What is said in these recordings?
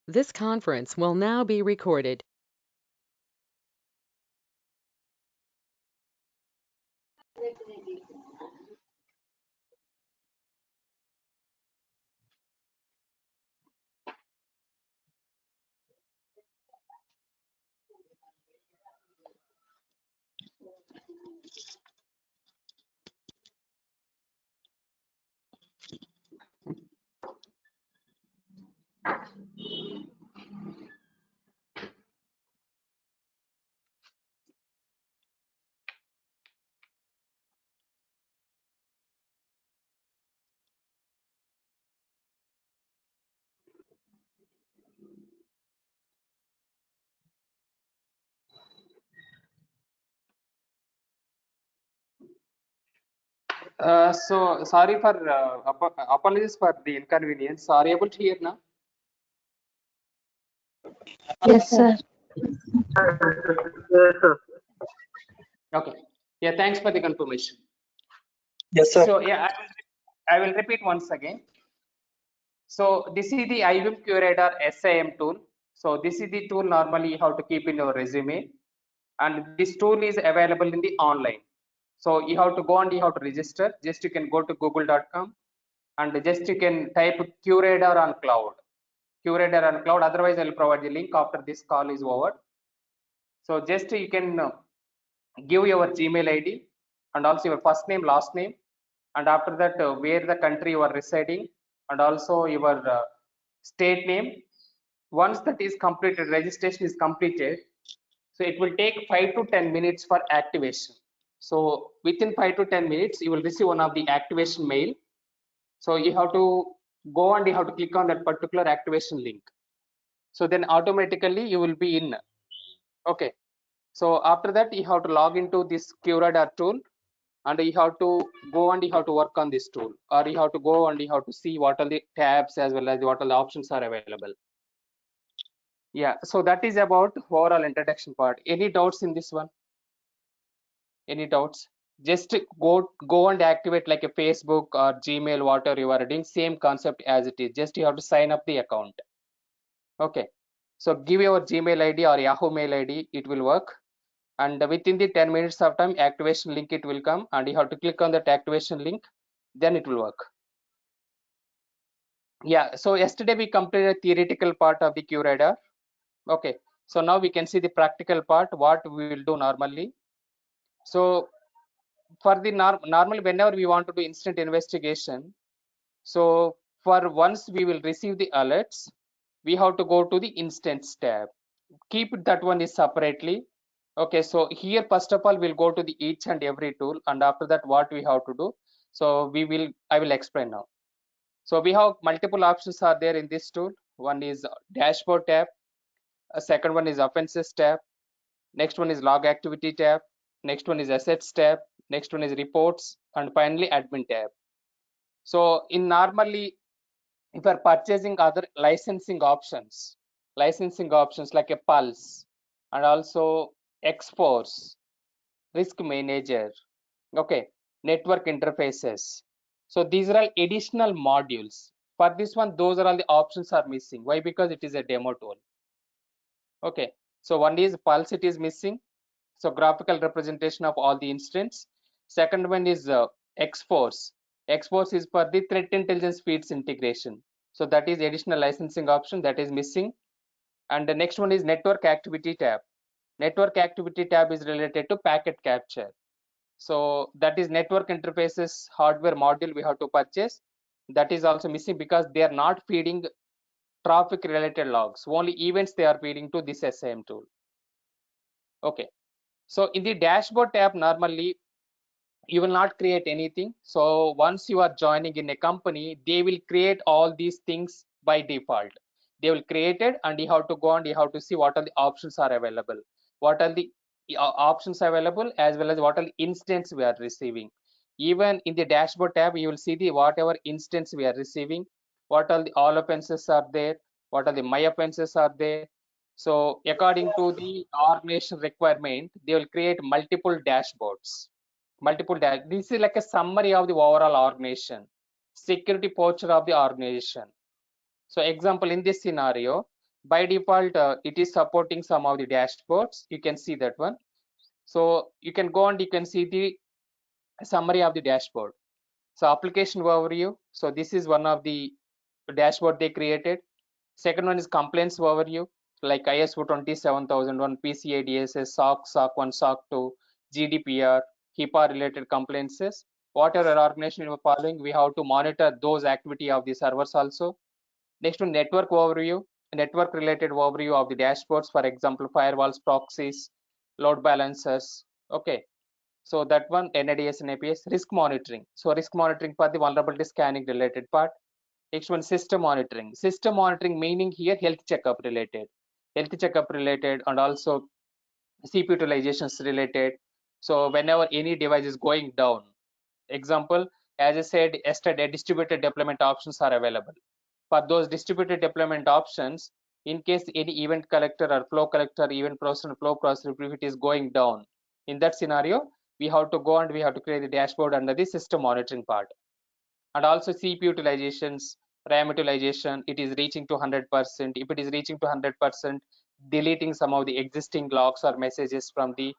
This conference will now be recorded. So sorry for apologies for the inconvenience. Are you able to hear now? Yes, sir. Okay. Yeah, thanks for the confirmation. Yes, sir. So yeah, I will repeat once again. So this is the IBM Curator SIM tool. So this is the tool normally you have to keep in your resume, and this tool is available in the online. So you have to go and you have to register. Just you can go to google.com and just you can type Curator on cloud. Curator on cloud. Otherwise, I will provide the link after this call is over. So just you can give your Gmail ID and also your first name, last name, and after that where the country you are residing, and also your state name. Once that is completed, registration is completed, so it will take 5 to 10 minutes for activation. So within 5 to 10 minutes, you will receive one of the activation mail. So you have to go and you have to click on that particular activation link. So then automatically you will be in. Okay. So after that, you have to log into this QRadar tool, and you have to go and you have to work on this tool, or you have to go and you have to see what are the tabs as well as what all the options are available. Yeah, so that is about overall introduction part. Any doubts in this one? Any doubts? Just go and activate like a Facebook or Gmail, whatever you are doing, same concept as it is. Just you have to sign up the account. Okay. So give your Gmail ID or Yahoo mail ID, it will work. And within the 10 minutes of time, activation link it will come, and you have to click on that activation link, then it will work. Yeah, so yesterday we completed the theoretical part of the QRadar. Okay, so now we can see the practical part, what we will do normally. So for the normal, whenever we want to do instant investigation, so for once we will receive the alerts, we have to go to the instance tab. Keep that one is separately. Okay, so here first of all we'll go to the each and every tool, and after that what we have to do. So I will explain now. So we have multiple options are there in this tool. One is dashboard tab, a second one is offenses tab, next one is log activity tab, next one is assets tab, next one is reports, and finally admin tab. So in normally, if you are purchasing other licensing options like a Pulse and also X-Force, Risk Manager, okay, network interfaces. So these are all additional modules. For this one, those are all the options are missing. Why? Because it is a demo tool. Okay, so one is Pulse, it is missing. So graphical representation of all the instance. Second one is X-Force. X-Force is for the threat intelligence feeds integration. So that is additional licensing option that is missing. And the next one is network activity tab. Network activity tab is related to packet capture. So that is network interfaces hardware module we have to purchase. That is also missing because they are not feeding traffic related logs. Only events they are feeding to this SIM tool. Okay. So in the dashboard tab, normally you will not create anything. So once you are joining in a company, they will create all these things by default. They will create it, and you have to go and you have to see what are the options are available, what are the options available, as well as what are the instance we are receiving. Even in the dashboard tab, you will see the whatever instance we are receiving, what are the all offenses are there, what are the my offenses are there. So according to the organization requirement, they will create multiple dashboards. This is like a summary of the overall organization, security posture of the organization. So example, in this scenario, By default, it is supporting some of the dashboards. You can see that one. So you can go and you can see the summary of the dashboard. So application overview. So this is one of the dashboard they created. Second one is complaints overview, like ISO 27001, PCI DSS, SOC, SOC 1, SOC 2, GDPR, HIPAA related complaints. Whatever organization you are following, we have to monitor those activity of the servers also. Next one, network overview, network related overview of the dashboards, for example, firewalls, proxies, load balancers. Okay, so that one, NADS and APS. Risk monitoring. So risk monitoring for the vulnerability scanning related part. Next one, system monitoring. System monitoring meaning here health checkup related, and also CPU utilizations related. So whenever any device is going down, example, as I said yesterday, distributed deployment options are available. For those distributed deployment options, in case any event collector or flow collector, event processor, flow processor, if it is going down, in that scenario, we have to go and we have to create the dashboard under the system monitoring part. And also CPU utilizations, RAM utilization, it is reaching to 100%. If it is reaching to 100%, deleting some of the existing logs or messages from the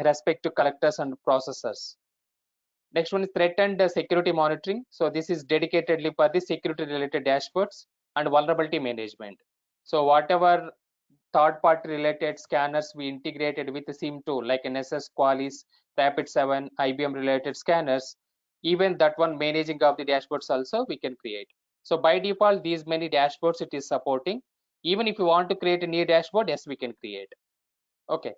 respective collectors and processors. Next one is threat and security monitoring. So this is dedicatedly for the security related dashboards and vulnerability management. So whatever third party related scanners we integrated with the SIEM-Q, like NSS, Qualys, Rapid7, IBM related scanners, even that one managing of the dashboards also we can create. So by default, these many dashboards it is supporting. Even if you want to create a new dashboard, yes, we can create. Okay.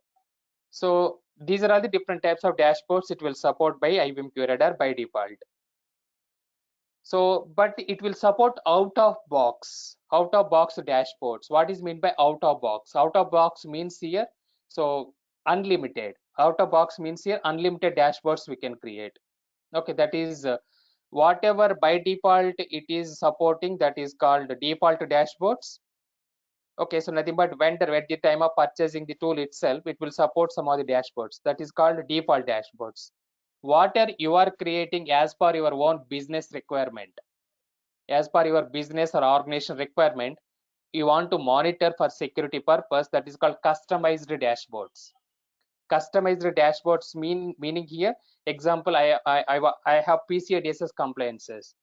So these are all the different types of dashboards it will support by IBM QRadar by default. So, but it will support out of box dashboards. What is meant by out of box? Out of box means here, so unlimited. Out of box means here unlimited dashboards we can create. Okay, that is whatever by default it is supporting, that is called default dashboards. Okay, so nothing but vendor at the time of purchasing the tool itself, it will support some of the dashboards. That is called default dashboards. What are you are creating as per your own business requirement, as per your business or organization requirement, you want to monitor for security purpose, that is called customized dashboards. Customized dashboards meaning here, example, I have PCI DSS compliances.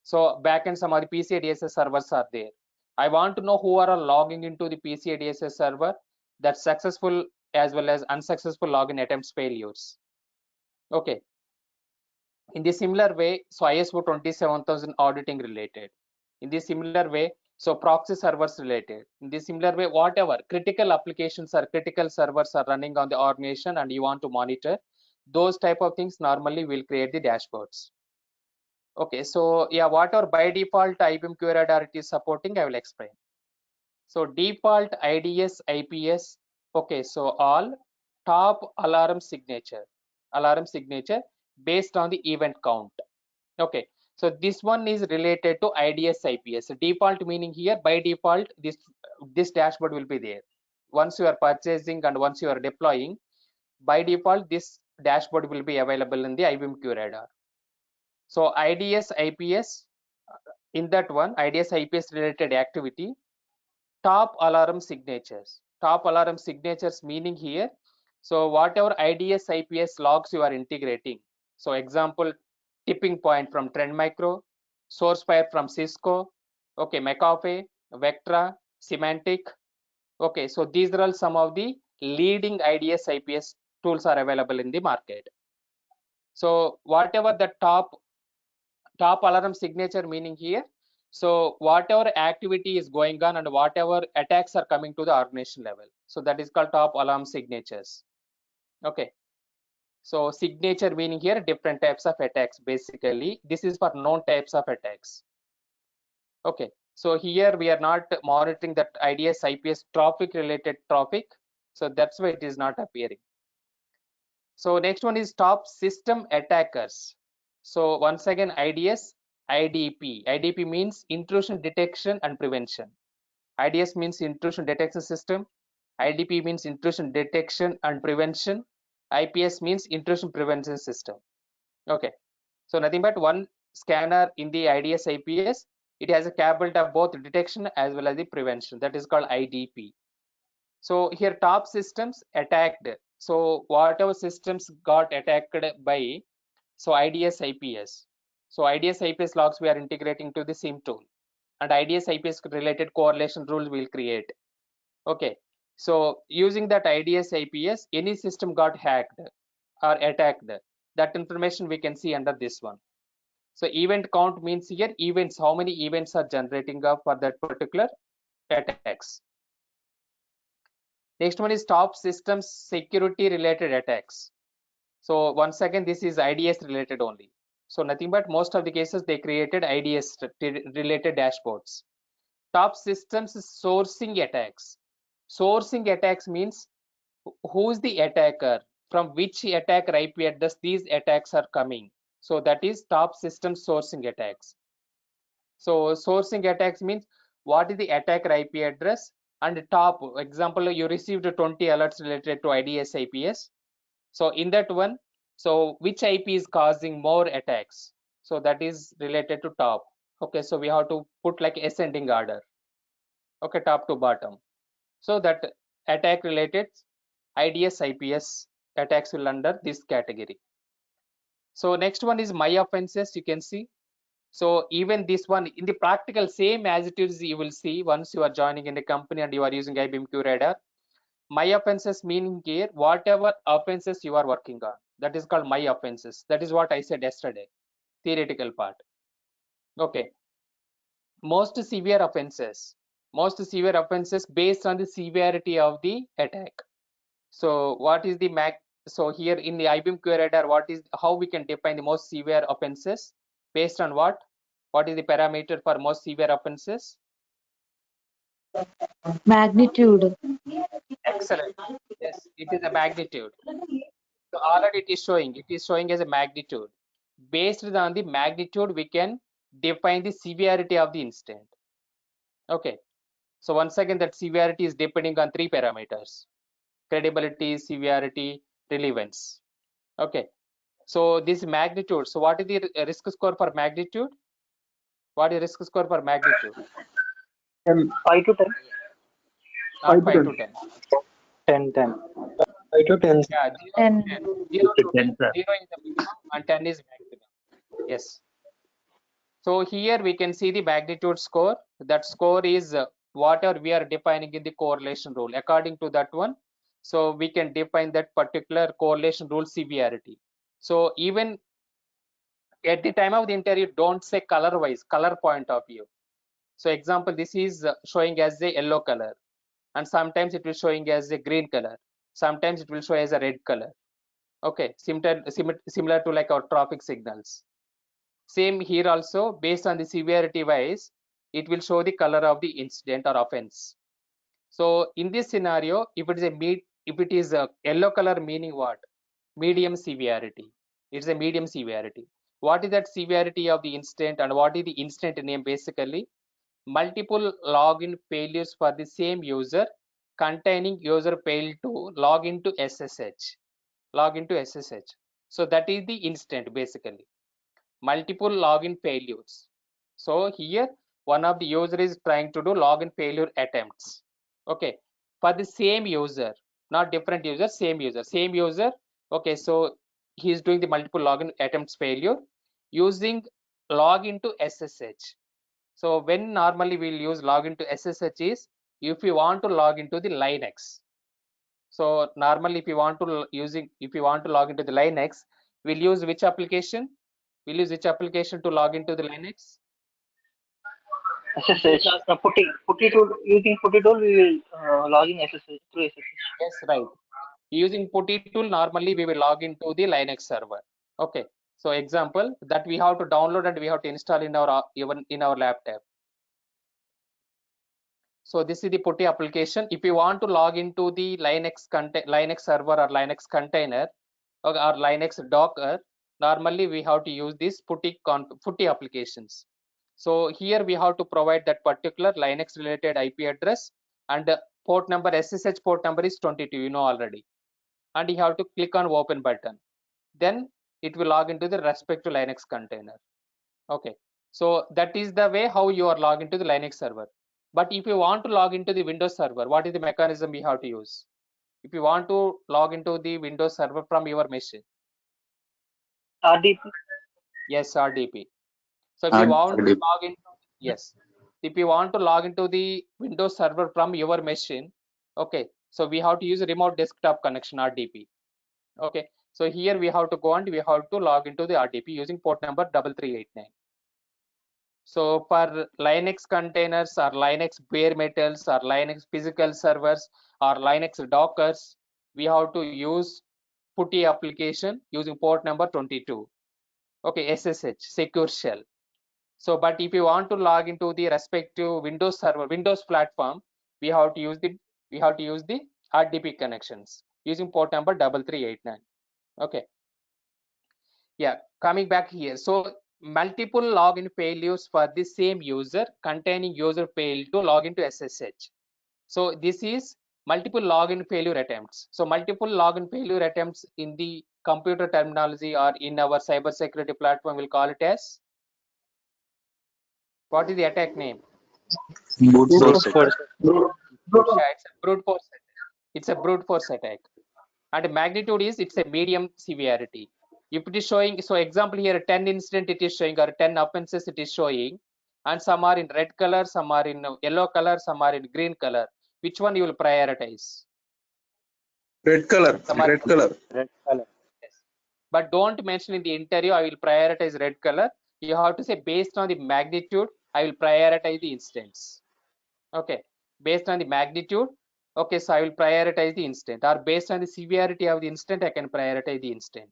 So backend some of the PCI DSS servers are there. I want to know who are logging into the PCI DSS server, that successful as well as unsuccessful login attempts failures. Okay. In the similar way, so ISO 27000 auditing related. In the similar way, so proxy servers related. In the similar way, whatever critical applications or critical servers are running on the organization and you want to monitor, those type of things normally will create the dashboards. Okay, so yeah, whatever by default IBM QRadar it is supporting, I will explain. So default IDS IPS, okay, so all top alarm signature based on the event count. Okay, so this one is related to IDS IPS. Default meaning here, by default this dashboard will be there. Once you are purchasing and once you are deploying, by default this dashboard will be available in the IBM QRadar. So IDS IPS, in that one IDS IPS related activity, top alarm signatures meaning here, so whatever IDS IPS logs you are integrating, so example, tipping point from Trend Micro, SourceFire from Cisco, okay, McAfee, Vectra, Symantec. Okay, so these are all some of the leading IDS IPS tools are available in the market. So whatever the top alarm signature meaning here, so whatever activity is going on and whatever attacks are coming to the organization level, so that is called top alarm signatures. Okay, so signature meaning here different types of attacks. Basically this is for known types of attacks. Okay, so here we are not monitoring that IDS IPS traffic related traffic, so that's why it is not appearing. So next one is top system attackers. So once again, IDS, IDP. IDP means intrusion detection and prevention. IDS means intrusion detection system. IDP means intrusion detection and prevention. IPS means intrusion prevention system. Okay, so nothing but one scanner in the IDS IPS. it has a capability of both detection as well as the prevention. That is called IDP. So here top systems attacked. So whatever systems got attacked by, so IDS IPS. So IDS IPS logs we are integrating to the SIEM tool, and IDS IPS related correlation rules will create. Okay, so using that IDS IPS, any system got hacked or attacked, that information we can see under this one. So event count means here events, how many events are generating up for that particular attacks. Next one is top systems security related attacks. So once again, this is IDS related only. So nothing but most of the cases they created IDS related dashboards. Top systems sourcing attacks. Sourcing attacks means who's the attacker, from which attacker IP address these attacks are coming. So that is top system sourcing attacks. So sourcing attacks means what is the attacker IP address, and top example you received 20 alerts related to IDS IPS. So in that one, so which IP is causing more attacks? So that is related to top. Okay, so we have to put like ascending order. Okay, top to bottom. So that attack related IDS IPS attacks will under this category. So next one is my offenses. You can see. So even this one in the practical, same as it is, you will see once you are joining in the company and you are using IBM-Q radar. My offenses meaning here whatever offenses you are working on, that is called my offenses. That is what I said yesterday, theoretical part. Okay, most severe offenses based on the severity of the attack. So what is the so here in the IBM-Q radar, what is how we can define the most severe offenses based on what is the parameter for most severe offenses? Magnitude. Excellent. Yes, it is a magnitude. So already it is showing as a magnitude. Based on the magnitude, we can define the severity of the incident. Okay. So once again, that severity is depending on three parameters: credibility, severity, relevance. Okay. So this magnitude. So what is the risk score for magnitude? What is risk score for magnitude? 5 to 10. Not 5 5 to to 10. 10. 10. 5 to 10. Yeah, 0 to 10. 10. 0 to 10. 10, sir. 0 is the minimum and 10 is maximum. Yes. So here we can see the magnitude score. That score is whatever we are defining in the correlation rule. According to that one, so we can define that particular correlation rule severity. So even at the time of the interview, don't say color wise, color point of view. So example, this is showing as a yellow color, and sometimes it will showing as a green color. Sometimes it will show as a red color. Okay, similar to like our traffic signals. Same here also, based on the severity wise, it will show the color of the incident or offense. So in this scenario, if it is a yellow color, meaning what? Medium severity. It's a medium severity. What is that severity of the incident, and what is the incident name? Basically, multiple login failures for the same user containing user failed to log into SSH. So that is the incident basically. Multiple login failures. So here one of the user is trying to do login failure attempts. Okay, for the same user, not different user, same user. Okay, so he is doing the multiple login attempts failure using login to SSH. So when normally we'll use login to SSH is if you want to log into the Linux. So normally if you want to log into the Linux, we'll use which application? We'll use which application to log into the Linux? SSH. Putty tool, using Putty tool, we will log in SSH through SSH. Yes, right. Using Putty tool, normally we will log into the Linux server. Okay. So example that we have to download and we have to install in our even in our laptop. So this is the Putty application. If you want to log into the Linux server or Linux container or Linux Docker, normally we have to use this Putty applications. So here we have to provide that particular Linux related IP address, and the port number, SSH port number is 22, you know already. And you have to click on open button. Then it will log into the respective Linux container. Okay. So that is the way how you are logged into the Linux server. But if you want to log into the Windows server, what is the mechanism we have to use? If you want to log into the Windows server from your machine, RDP. yes, RDP. So if you want to RDP. log into, yes, if you want to log into the Windows server from your machine, okay, so we have to use a remote desktop connection, RDP. Okay, so here we have to go and we have to log into the RDP using port number 3389. So for Linux containers or Linux bare metals or Linux physical servers or Linux Dockers, we have to use PuTTY application using port number 22. Okay, SSH, secure shell. So, but if you want to log into the respective Windows server, Windows platform, we have to use the RDP connections using port number 3389. Okay. Yeah, coming back here. So multiple login failures for the same user containing user failed to log into SSH. So this is multiple login failure attempts. So multiple login failure attempts in the computer terminology or in our cybersecurity platform, we'll call it as, what is the attack name? Brute Brute force attack. force. Brute force. Yeah, it's a brute force attack. It's a brute force attack. And magnitude is, it's a medium severity. If it is showing, so example here 10 incident it is showing, or 10 offenses it is showing, and some are in red color, some are in yellow color, some are in green color. Which one you will prioritize? Red color. Some are, Red color. Red color. yes. But don't mention in the interview I will prioritize red color. You have to say based on the magnitude I will prioritize the instance. Okay, based on the magnitude, okay, so I will prioritize the instant, or based on the severity of the instant I can prioritize the instant.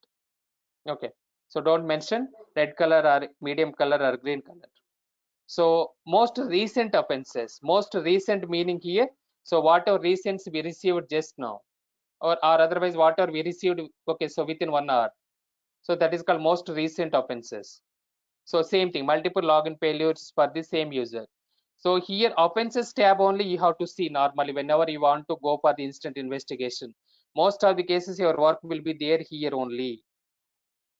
Okay, so don't mention red color or medium color or green color. So most recent offenses, most recent meaning here, so whatever recents we received just now, or otherwise whatever we received, okay, so within 1 hour, so that is called most recent offenses. So same thing, multiple login failures for the same user. So here offenses tab only you have to see normally whenever you want to go for the instant investigation. Most of the cases your work will be there here only.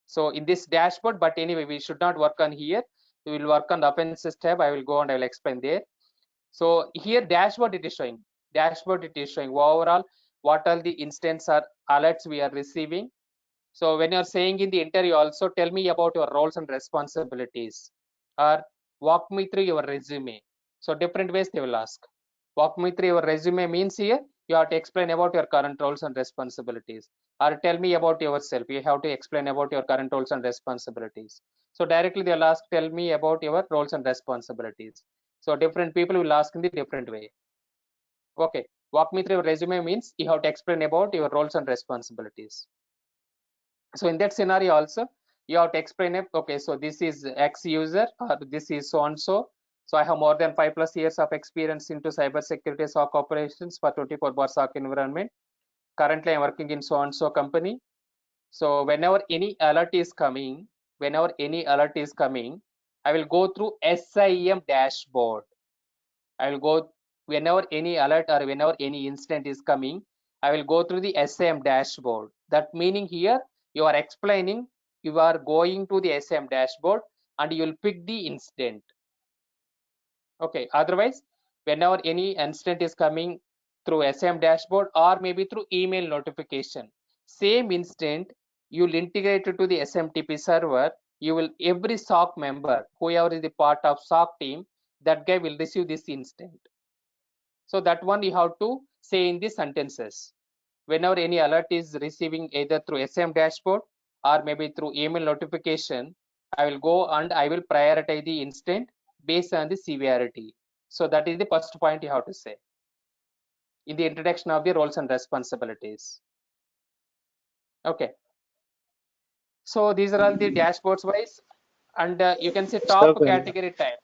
So in this dashboard, but anyway, we should not work on here. We will work on the offenses tab. I will go and I will explain there. So here dashboard it is showing. Dashboard it is showing overall what all the instance or alerts we are receiving. So when you're saying in the interview, also tell me about your roles and responsibilities, or walk me through your resume. So different ways they will ask. Walk me through your resume means here you have to explain about your current roles and responsibilities, or tell me about yourself. You have to explain about your current roles and responsibilities. So directly they'll ask, tell me about your roles and responsibilities. So different people will ask in the different way. Okay, walk me through your resume means you have to explain about your roles and responsibilities. So in that scenario also you have to explain it. Okay, so this is X user, or this is so and so. So I have more than 5+ years of experience into cybersecurity SOC operations for 24/7 SOC environment. Currently I'm working in so and so company. So whenever any alert is coming, I will go through SIEM dashboard. I will go, whenever any alert or whenever any incident is coming, I will go through the SIM dashboard. That meaning here you are explaining, you are going to the SIM dashboard and you will pick the incident. Okay, otherwise whenever any incident is coming through SIM dashboard or maybe through email notification, same instant you will integrate it to the SMTP server. You will, every SOC member, whoever is the part of SOC team, that guy will receive this instant. So that one you have to say in the sentences. Whenever any alert is receiving either through SM dashboard or maybe through email notification, I will go and I will prioritize the instant based on the severity. So that is the first point you have to say in the introduction of the roles and responsibilities. Okay. So these are all the dashboards wise, and you can see So top when, category type.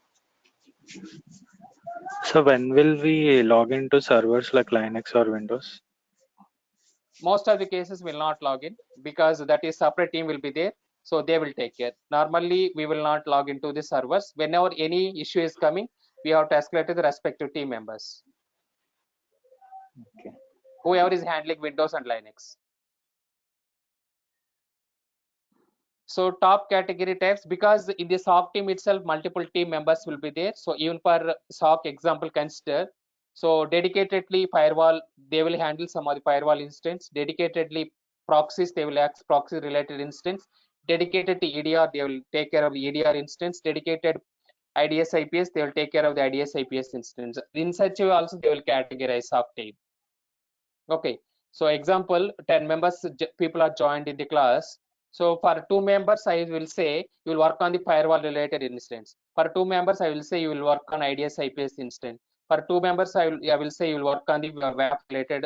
so when will we log into servers like Linux or Windows? Most of the cases will not log in because that is separate team will be there, so they will take care. Normally we will not log into the servers. Whenever any issue is coming, we have to escalate to the respective team members, Okay. whoever is handling Windows and Linux. So top category types, because in the SOC team itself, multiple team members will be there. So even for SOC example consider, so dedicatedly firewall, they will handle some of the firewall instance. Dedicatedly proxies, they will access proxy related instance. Dedicated to EDR, they will take care of the EDR instance. Dedicated IDS IPS, they will take care of the IDS IPS instance. In such a way also they will categorize SOC team. Okay, so example, 10 members people are joined in the class. So for 2 members, I will say you will work on the firewall related instance. For 2 members, I will say you will work on IDS IPS instance. For 2 members, I will say you will work on the WAF related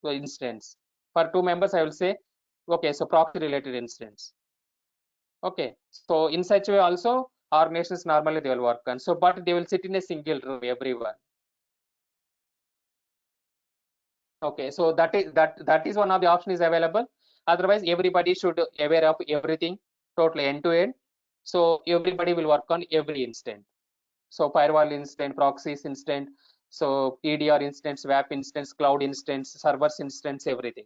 instance. For 2 members, I will say, okay, so proxy related instance. Okay, so in such a way also organizations normally they will work on. So, but they will sit in a single room, everyone. Okay, so that is one of the options available. Otherwise, everybody should aware of everything totally end to end. So everybody will work on every instant. So firewall instant, proxies instant, so EDR instance, WAP instance, cloud instance, servers instance, everything.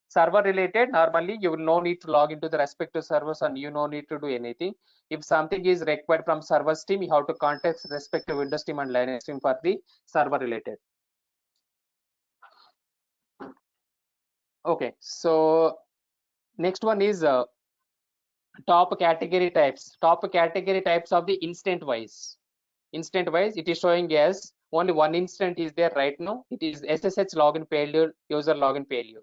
Server related, normally you will no need to log into the respective servers and you no need to do anything. If something is required from servers team, you have to contact respective Windows team and Linux team for the server related. Okay, so next one is top category types. Top category types of the instant wise. Instant wise, it is showing as only one instant is there right now. It is SSH login failure, user login failure.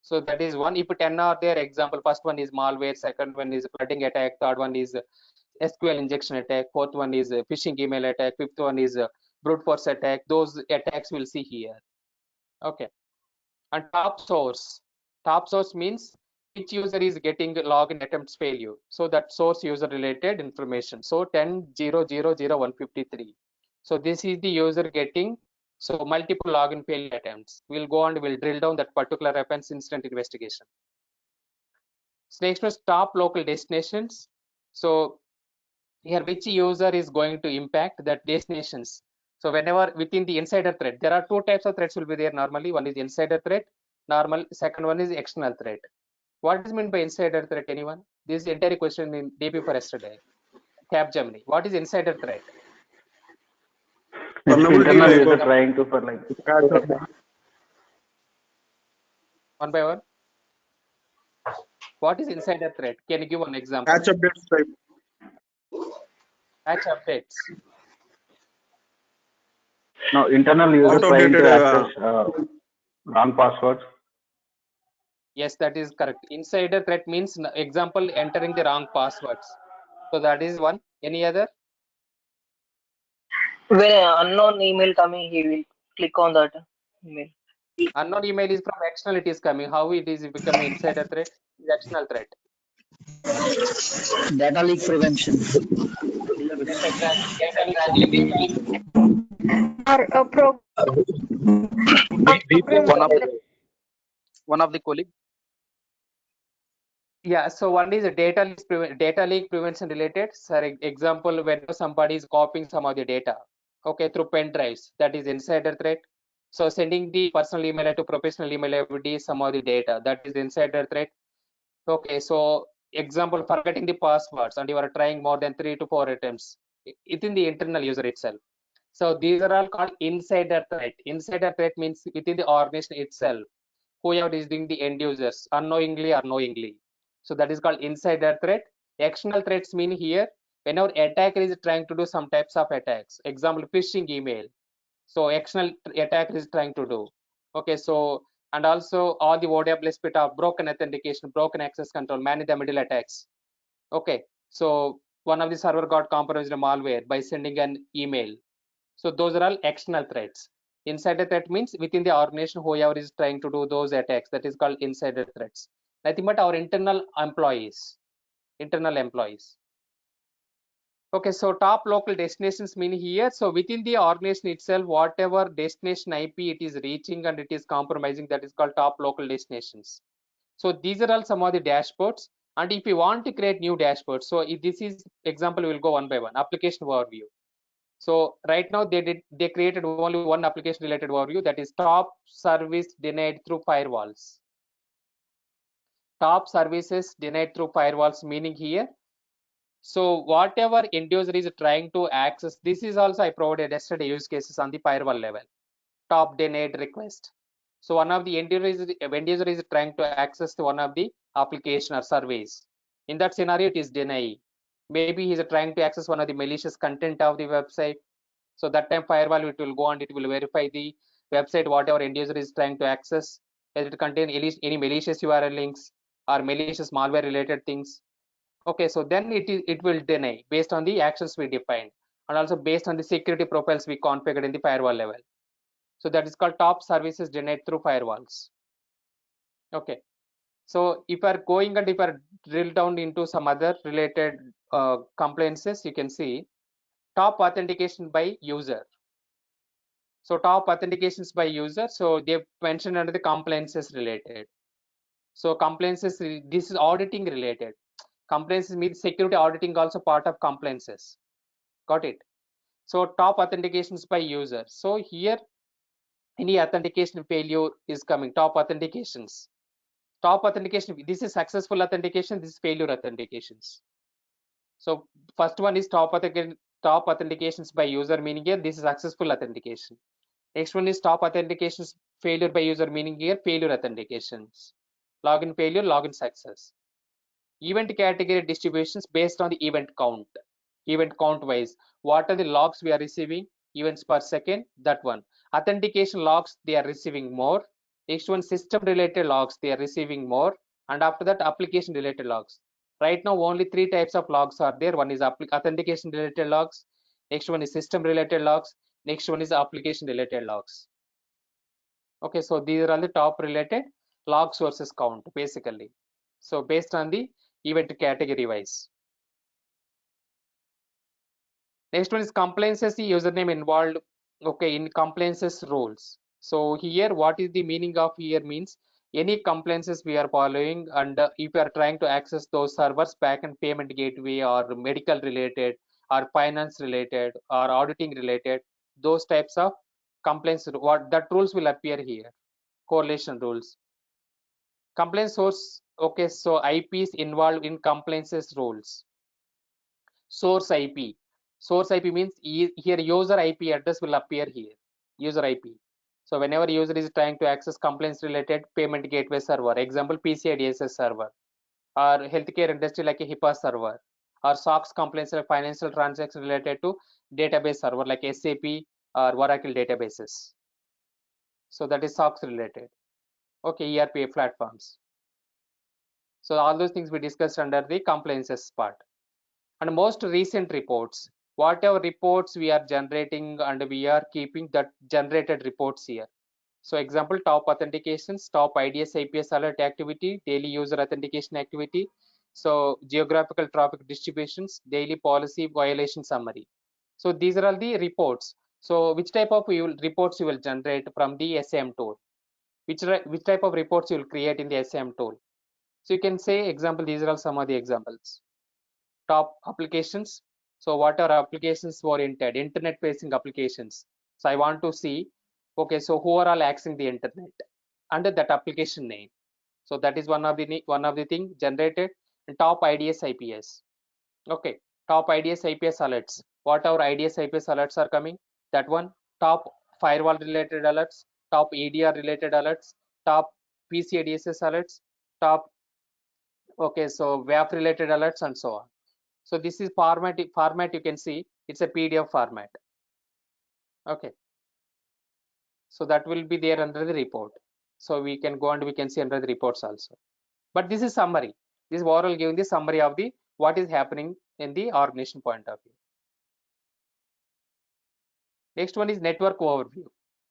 So that is one. If 10 are there, example, first one is malware, second one is flooding attack, third one is SQL injection attack, fourth one is phishing email attack, fifth one is brute force attack. Those attacks we'll see here. Okay. And top source means which user is getting login attempts failure. So that source user related information. So 10.0.0.0.153. So this is the user getting so multiple login failure attempts. We'll go and we'll drill down that particular offense instant investigation. So next was top local destinations. So here which user is going to impact that destinations. So whenever within the insider threat, there are 2 types of threats will be there normally. One is insider threat, normal. Second one is external threat. What is meant by insider threat, anyone? This entire question in day before yesterday. Capgemini. What is insider threat? Vulnerability Internal like user trying to for like One by one. What is insider threat? Can you give one example? patch updates type. Patch updates. no internal user trying Outdated to access wrong passwords. Yes, that is correct. Insider threat means example entering the wrong passwords. So that is one. Any other? When an unknown email coming, he will click on that email. Unknown email is from external, it is coming. How it is becoming insider threat? Is external threat. Data leak prevention. Data leak prevention. Or a We bring program. one of the colleague. Yeah, so one is a data leak prevention related. For example, when somebody is copying some of the data, okay, through pen drives, that is insider threat. So sending the personal email to professional email every day, some of the data, that is insider threat. Okay, so example, forgetting the passwords and you are trying more than 3 to 4 attempts within the internal user itself. So these are all called insider threat. Insider threat means within the organization itself, whoever is doing the end users unknowingly or knowingly. So that is called insider threat. External threats mean here whenever attacker is trying to do some types of attacks. Example, phishing email. So external attacker is trying to do. Okay, so and also all the OWS bit of broken authentication, broken access control, man in the middle attacks. Okay, so one of the server got compromised malware by sending an email. So those are all external threats. Insider threat means within the organization whoever is trying to do those attacks, that is called insider threats. Nothing but our internal employees. Okay, so top local destinations mean here. So within the organization itself, whatever destination IP it is reaching and it is compromising, that is called top local destinations. So these are all some of the dashboards. And if you want to create new dashboards, so if this is example, we'll go one by one. Application overview. So right now they created only one application related overview, that is top service denied through firewalls. top services denied through firewalls, meaning here. So whatever end user is trying to access, this is also I provided yesterday use cases on the firewall level. Top denied request. So one of the end user is trying to access one of the application or service. In that scenario, it is deny. Maybe he is trying to access one of the malicious content of the website. So that time firewall it will go and it will verify the website whatever end user is trying to access. Does it contain any malicious URL links or malicious malware related things? Okay, so then it will deny based on the actions we defined and also based on the security profiles we configured in the firewall level. So that is called top services denied through firewalls. Okay, so if you are going and if you are drill down into some other related compliances, you can see top authentication by user. So top authentications by user, so they've mentioned under the compliances related. So compliances, this is auditing related. Compliances means security auditing also part of compliances. Got it? So top authentications by user. So here any authentication failure is coming, top authentications. Top authentication, this is successful authentication, this is failure authentications. So first one is top authentications by user, meaning here this is successful authentication. Next one is top authentications failure by user, meaning here failure authentications. Login failure, login success. Event category distributions based on the event count wise. What are the logs we are receiving? Events per second, that one. Authentication logs, they are receiving more. Next one, system related logs, they are receiving more. And after that, application related logs. Right now, only 3 types of logs are there. One is authentication related logs. Next one is system related logs. Next one is application related logs. Okay, so these are all the top related log sources count basically. So based on the event category wise. Next one is compliances, the username involved. Okay, in compliances roles. So here, what is the meaning of here means any compliances we are following, and if you are trying to access those servers, backend payment gateway or medical related or finance related or auditing related, those types of complaints, what that rules will appear here. Correlation rules. Complaint source. Okay, so IPs involved in compliances rules. Source IP. Source IP means here user IP address will appear here. User IP. So whenever user is trying to access complaints related payment gateway server, example PCI DSS server, or healthcare industry like a HIPAA server, or SOX complaints like financial transaction related to database server like SAP or Oracle databases. So that is SOX related. Okay, ERP platforms. So all those things we discussed under the compliances part. And most recent reports, whatever reports we are generating and we are keeping that generated reports here. So example, top authentications, top IDS IPS alert activity, daily user authentication activity. So geographical traffic distributions, daily policy violation summary. So these are all the reports. So which type of reports you will generate from the SIEM tool? Which type of reports you will create in the SIEM tool? So you can say example, these are all some of the examples. Top applications. So what are applications oriented? Internet facing applications. So I want to see, okay, so who are all accessing the internet under that application name. So that is one of the thing generated. And top IDS IPS. Okay, top IDS IPS alerts. What our IDS IPS alerts are coming? That one. Top firewall related alerts, top EDR related alerts, top PCI DSS alerts, top, okay, so WAF related alerts and so on. So this is format you can see it's a PDF format. Okay, so that will be there under the report. So we can go and we can see under the reports also. But this is summary. This is overall giving the summary of the what is happening in the organization point of view. Next one is network overview.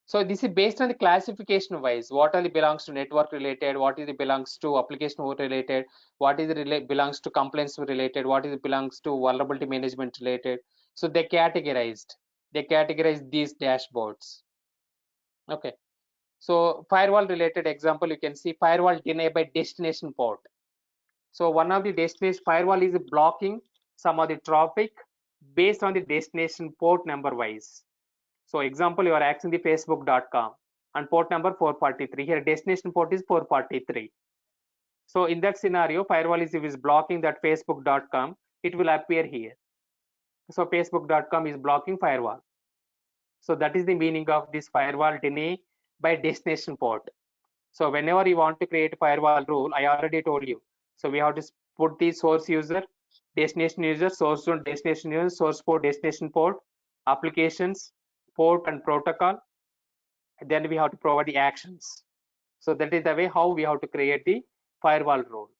So this is based on the classification wise, what are the belongs to network related, what is the belongs to application related, what is the belongs to complaints related, what is the belongs to vulnerability management related. So they categorized these dashboards. Okay, so firewall related example, you can see firewall deny by destination port. So one of the destination firewall is blocking some of the traffic based on the destination port number wise. So example, you are accessing the facebook.com and port number 443. Here destination port is 443. So in that scenario, firewall is blocking that facebook.com, it will appear here. So facebook.com is blocking firewall. So that is the meaning of this firewall deny by destination port. So whenever you want to create a firewall rule, I already told you. So we have to put the source user, source zone, destination user, source port, destination port, applications, port and protocol. Then we have to provide the actions. So that is the way how we have to create the firewall rule.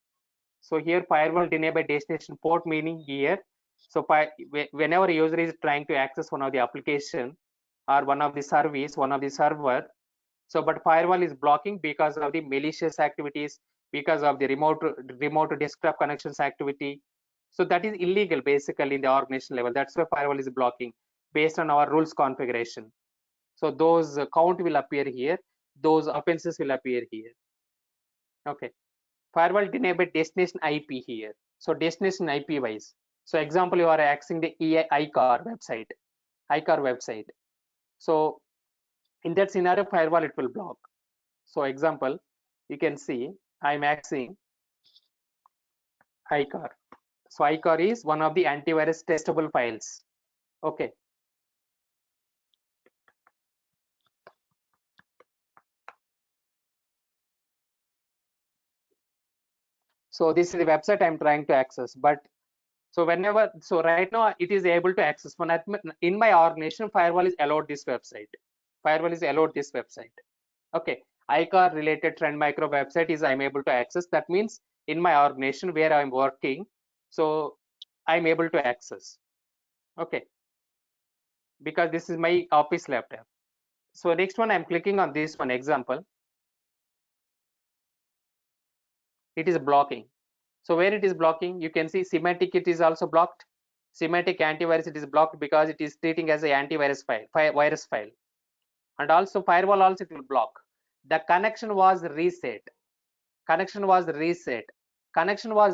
So here firewall deny by destination port meaning here. So whenever a user is trying to access one of the application or one of the service, one of the server, so but firewall is blocking because of the malicious activities, because of the remote desktop connections activity. So that is illegal basically in the organization level. That's why firewall is blocking based on our rules configuration. So those count will appear here, those offenses will appear here. Okay. Firewall deny by destination IP here. So destination IP wise. So example, you are accessing the ICAR website. So in that scenario, firewall it will block. So example, you can see I'm accessing ICAR. So ICAR is one of the antivirus testable files. Okay. So this is the website I'm trying to access, but so right now it is able to access. In my organization, firewall is allowed this website. Okay, ICAR related Trend Micro website is I'm able to access. That means in my organization where I'm working, so I'm able to access. Okay, because this is my office laptop. So next one, I'm clicking on this one example. It is blocking. So where it is blocking, you can see Symantec it is also blocked. Symantec antivirus it is blocked because it is treating as a antivirus virus file. And also firewall also it will block. The connection was reset. Connection was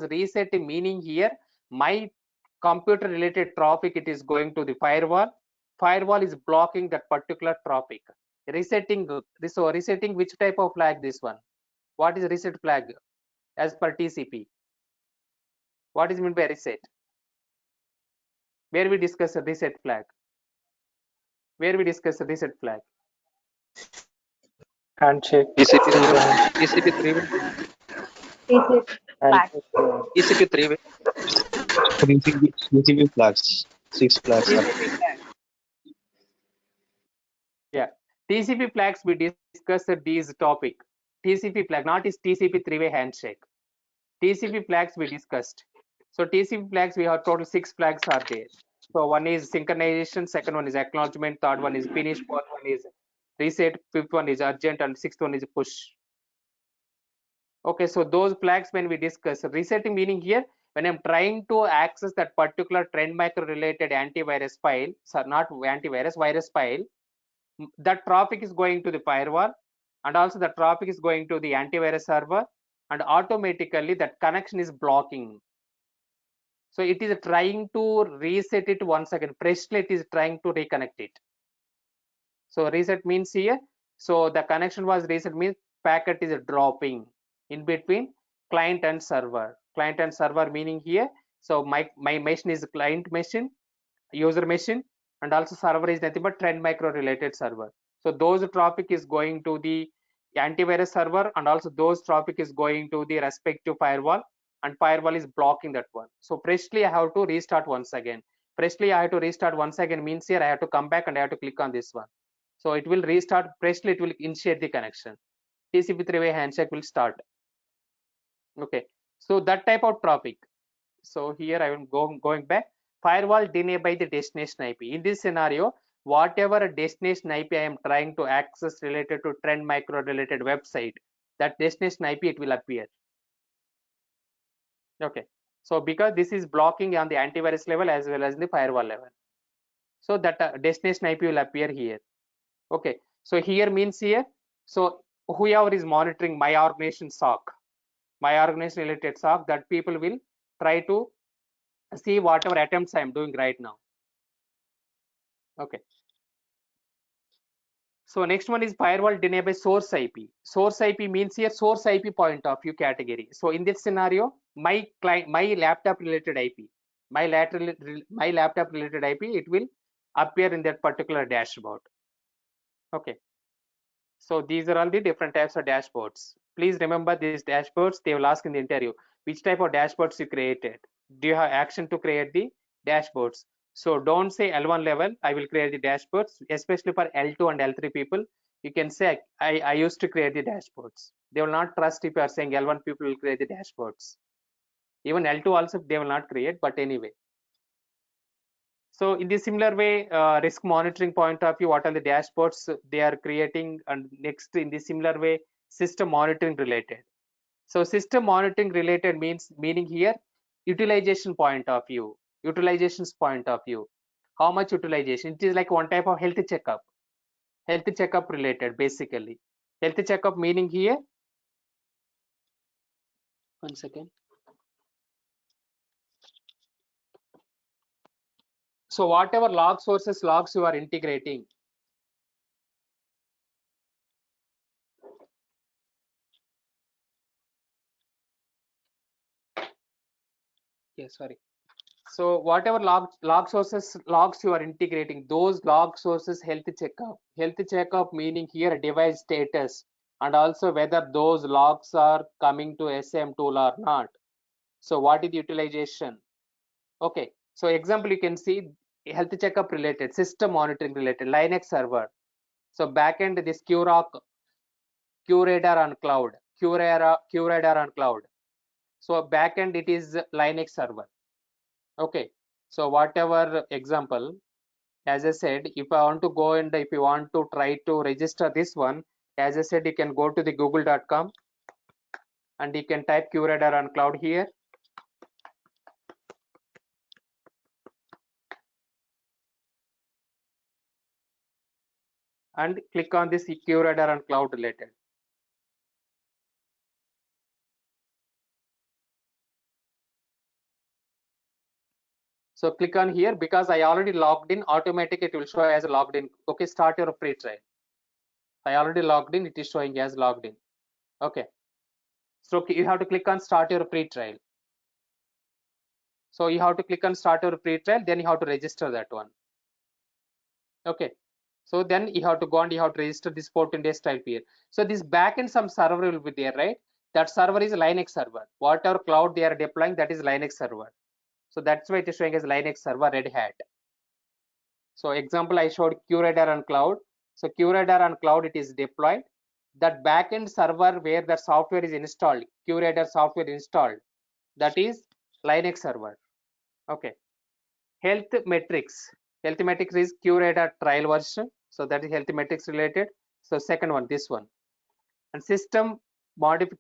reset meaning here my computer related traffic it is going to the firewall is blocking that particular traffic. Resetting which type of flag? This one. What is reset flag as per TCP? What is meant by reset? Where we discuss a reset flag? Handshake. TCP 3-way. Handshake. TCP 3-way. CCP flags, 6 flags. TCP flag. Yeah, TCP flags we discussed this topic. TCP flag, not is TCP 3-way handshake. TCP flags we discussed. So TCP flags we have total 6 flags are there. So one is synchronization, second one is acknowledgement, third one is finish, fourth one is reset, fifth one is urgent, and sixth one is push. Okay, so those flags when we discuss resetting meaning here when I'm trying to access that particular Trend Micro related antivirus file, so not antivirus, virus file, that traffic is going to the firewall and also the traffic is going to the antivirus server and automatically that connection is blocking. So it is trying to reset it once again, freshly it is trying to reconnect it. So reset means here, so the connection was reset means packet is dropping in between client and server. Client and server meaning here, so my machine is client machine, user machine, and also server is nothing but Trend Micro related server. So those traffic is going to the antivirus server and also those traffic is going to the respective firewall and firewall is blocking that one. So freshly I have to restart once again. Means here I have to come back and I have to click on this one. So it will restart freshly, it will initiate the connection. TCP 3-way handshake will start. Okay, so that type of traffic. So here I am going back. Firewall deny by the destination IP. In this scenario, whatever destination IP I am trying to access related to Trend Micro related website, that destination IP it will appear. Okay, so because this is blocking on the antivirus level as well as the firewall level, so that destination IP will appear here. Okay, so here means here, so whoever is monitoring my organization SOC, my organization related SOC, that people will try to see whatever attempts I am doing right now. Okay, So next one is firewall denied by source IP. Source IP means here source IP point of view category. So in this scenario, my client, my laptop related IP, my laptop related IP, it will appear in that particular dashboard. Okay. So these are all the different types of dashboards. Please remember these dashboards. They will ask in the interview which type of dashboards you created. Do you have action to create the dashboards? So don't say L1 level, I will create the dashboards, especially for L2 and L3 people. You can say I used to create the dashboards. They will not trust if you are saying L1 people will create the dashboards. Even L2 also they will not create, but anyway. So in the similar way, risk monitoring point of view, what are the dashboards they are creating? And next, in the similar way, system monitoring related. So system monitoring related meaning here utilization point of view, utilizations point of view. How much utilization? It is like one type of health checkup related basically. Health checkup meaning here. One second. So whatever log sources logs you are integrating. Yeah, sorry. So whatever log sources logs you are integrating, those log sources health checkup meaning here device status and also whether those logs are coming to SIEM tool or not. So what is the utilization? Okay, so example you can see health checkup related, system monitoring related, Linux server. So backend this QRadar on cloud, QRadar on cloud. So backend it is Linux server. Okay, so whatever example, as I said, if I want to go and if you want to try to register this one, as I said, you can go to the google.com and you can type QRadar on cloud here. And click on this QRadar on cloud related. So click on here because I already logged in, automatic it will show as logged in. Okay, start your free trial. I already logged in, it is showing as logged in. Okay, so you have to click on start your free trial. So you have to click on start your free trial, then you have to register that one. Okay, so then you have to go and you have to register this 14 days trial period. So this backend some server will be there, right? That server is Linux server. Whatever cloud they are deploying, that is Linux server. So that's why it is showing as Linux server Red Hat. So example I showed QRadar on cloud. So QRadar on cloud it is deployed. That backend server where the software is installed, QRadar software installed, that is Linux server. Okay. Health metrics. Health metrics is QRadar trial version. So that is health metrics related. So second one, this one. And system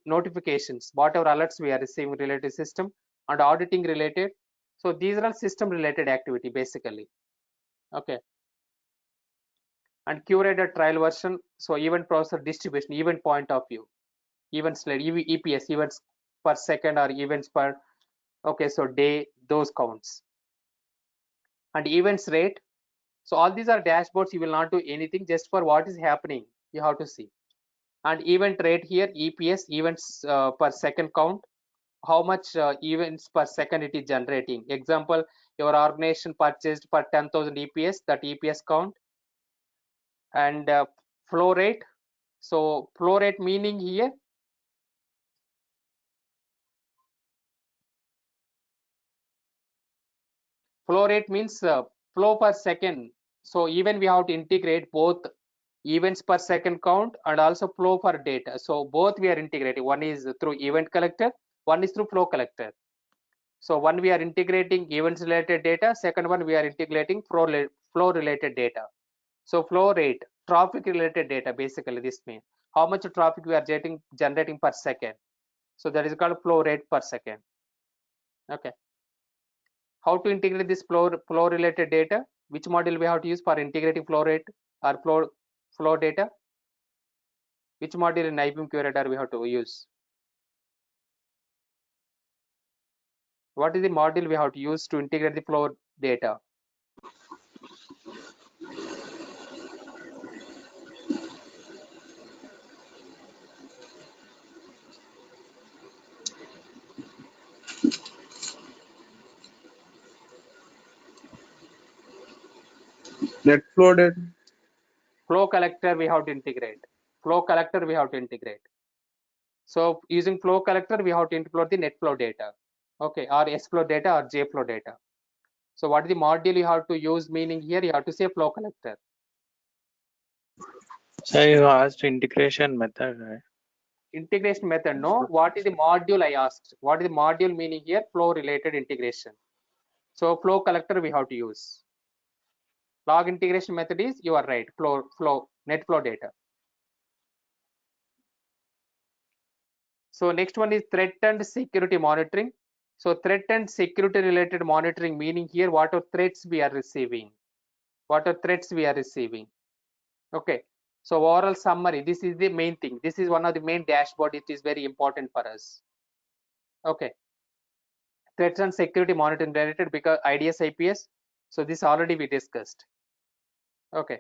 notifications, whatever alerts we are receiving related system and auditing related. So these are system related activity basically. Okay. And QRadar trial version. So event processor distribution, event point of view, events like EPS, events per second or events per, okay, so day, those counts. And events rate. So all these are dashboards. You will not do anything, just for what is happening you have to see. And event rate here, EPS, events per second count, how much events per second it is generating. Example, your organization purchased for 10,000 EPS, that EPS count. And flow rate. So flow rate meaning here, flow rate means flow per second. So even we have to integrate both events per second count and also flow for data. So both we are integrating. One is through event collector, one is through flow collector. So one we are integrating events related data, second one we are integrating flow related data. So flow rate, traffic related data, basically this means how much traffic we are generating per second. So that is called flow rate per second. Okay. How to integrate this flow related data? Which module we have to use for integrating flow rate or flow data? Which module in IBM QRadar we have to use? What is the module we have to use to integrate the flow data? Net flow data. Flow collector we have to integrate. Flow collector we have to integrate. So using flow collector, we have to include the net flow data, okay, or S flow data or J flow data. So what is the module you have to use? Meaning here you have to say flow collector. So you asked integration method, right? Integration method, no. What is the module I asked? What is the module meaning here? Flow related integration. So flow collector we have to use. Log integration method is, you are right, net flow data. So next one is threat and security monitoring. So threat and security related monitoring, meaning here what are threats we are receiving. What are threats we are receiving. Okay, so overall summary, this is the main thing. This is one of the main dashboard. It is very important for us. Okay, threats and security monitoring related because IDS IPS. So this already we discussed. Okay,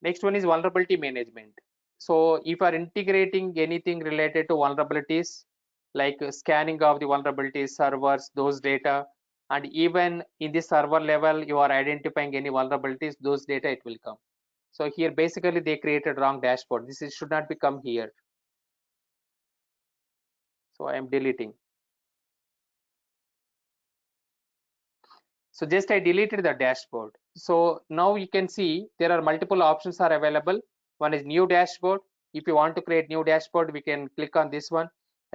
next one is vulnerability management. So if you are integrating anything related to vulnerabilities, like scanning of the vulnerabilities, servers, those data, and even in the server level, you are identifying any vulnerabilities, those data it will come. So here basically they created wrong dashboard. This should not become here. So I am deleting. So just I deleted the dashboard. So now you can see there are multiple options are available. One is new dashboard. If you want to create new dashboard, we can click on this one.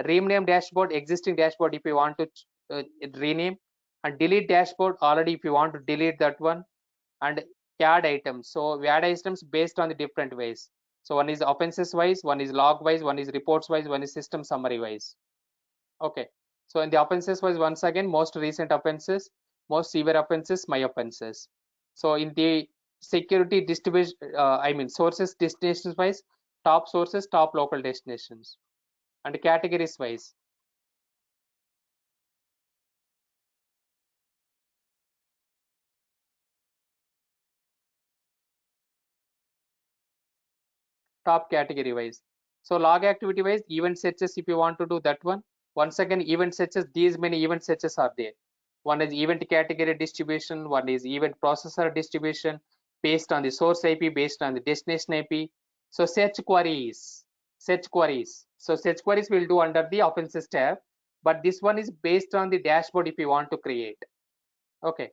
Rename dashboard, existing dashboard if you want to rename, and delete dashboard already if you want to delete that one, and add items. So we add items based on the different ways. So one is offenses wise, one is log wise, one is reports wise, one is system summary wise. Okay, so in the offenses wise, once again, most recent offenses, most severe offenses, my offenses. So in the security distribution, I mean sources destinations wise, top sources, top local destinations, and categories wise. Top category wise. So log activity wise, event searches if you want to do that one. Once again, event searches, these many event searches are there. One is event category distribution, one is event processor distribution based on the source IP, based on the destination IP. So search queries. So search queries will do under the offenses tab, but this one is based on the dashboard if you want to create. Okay.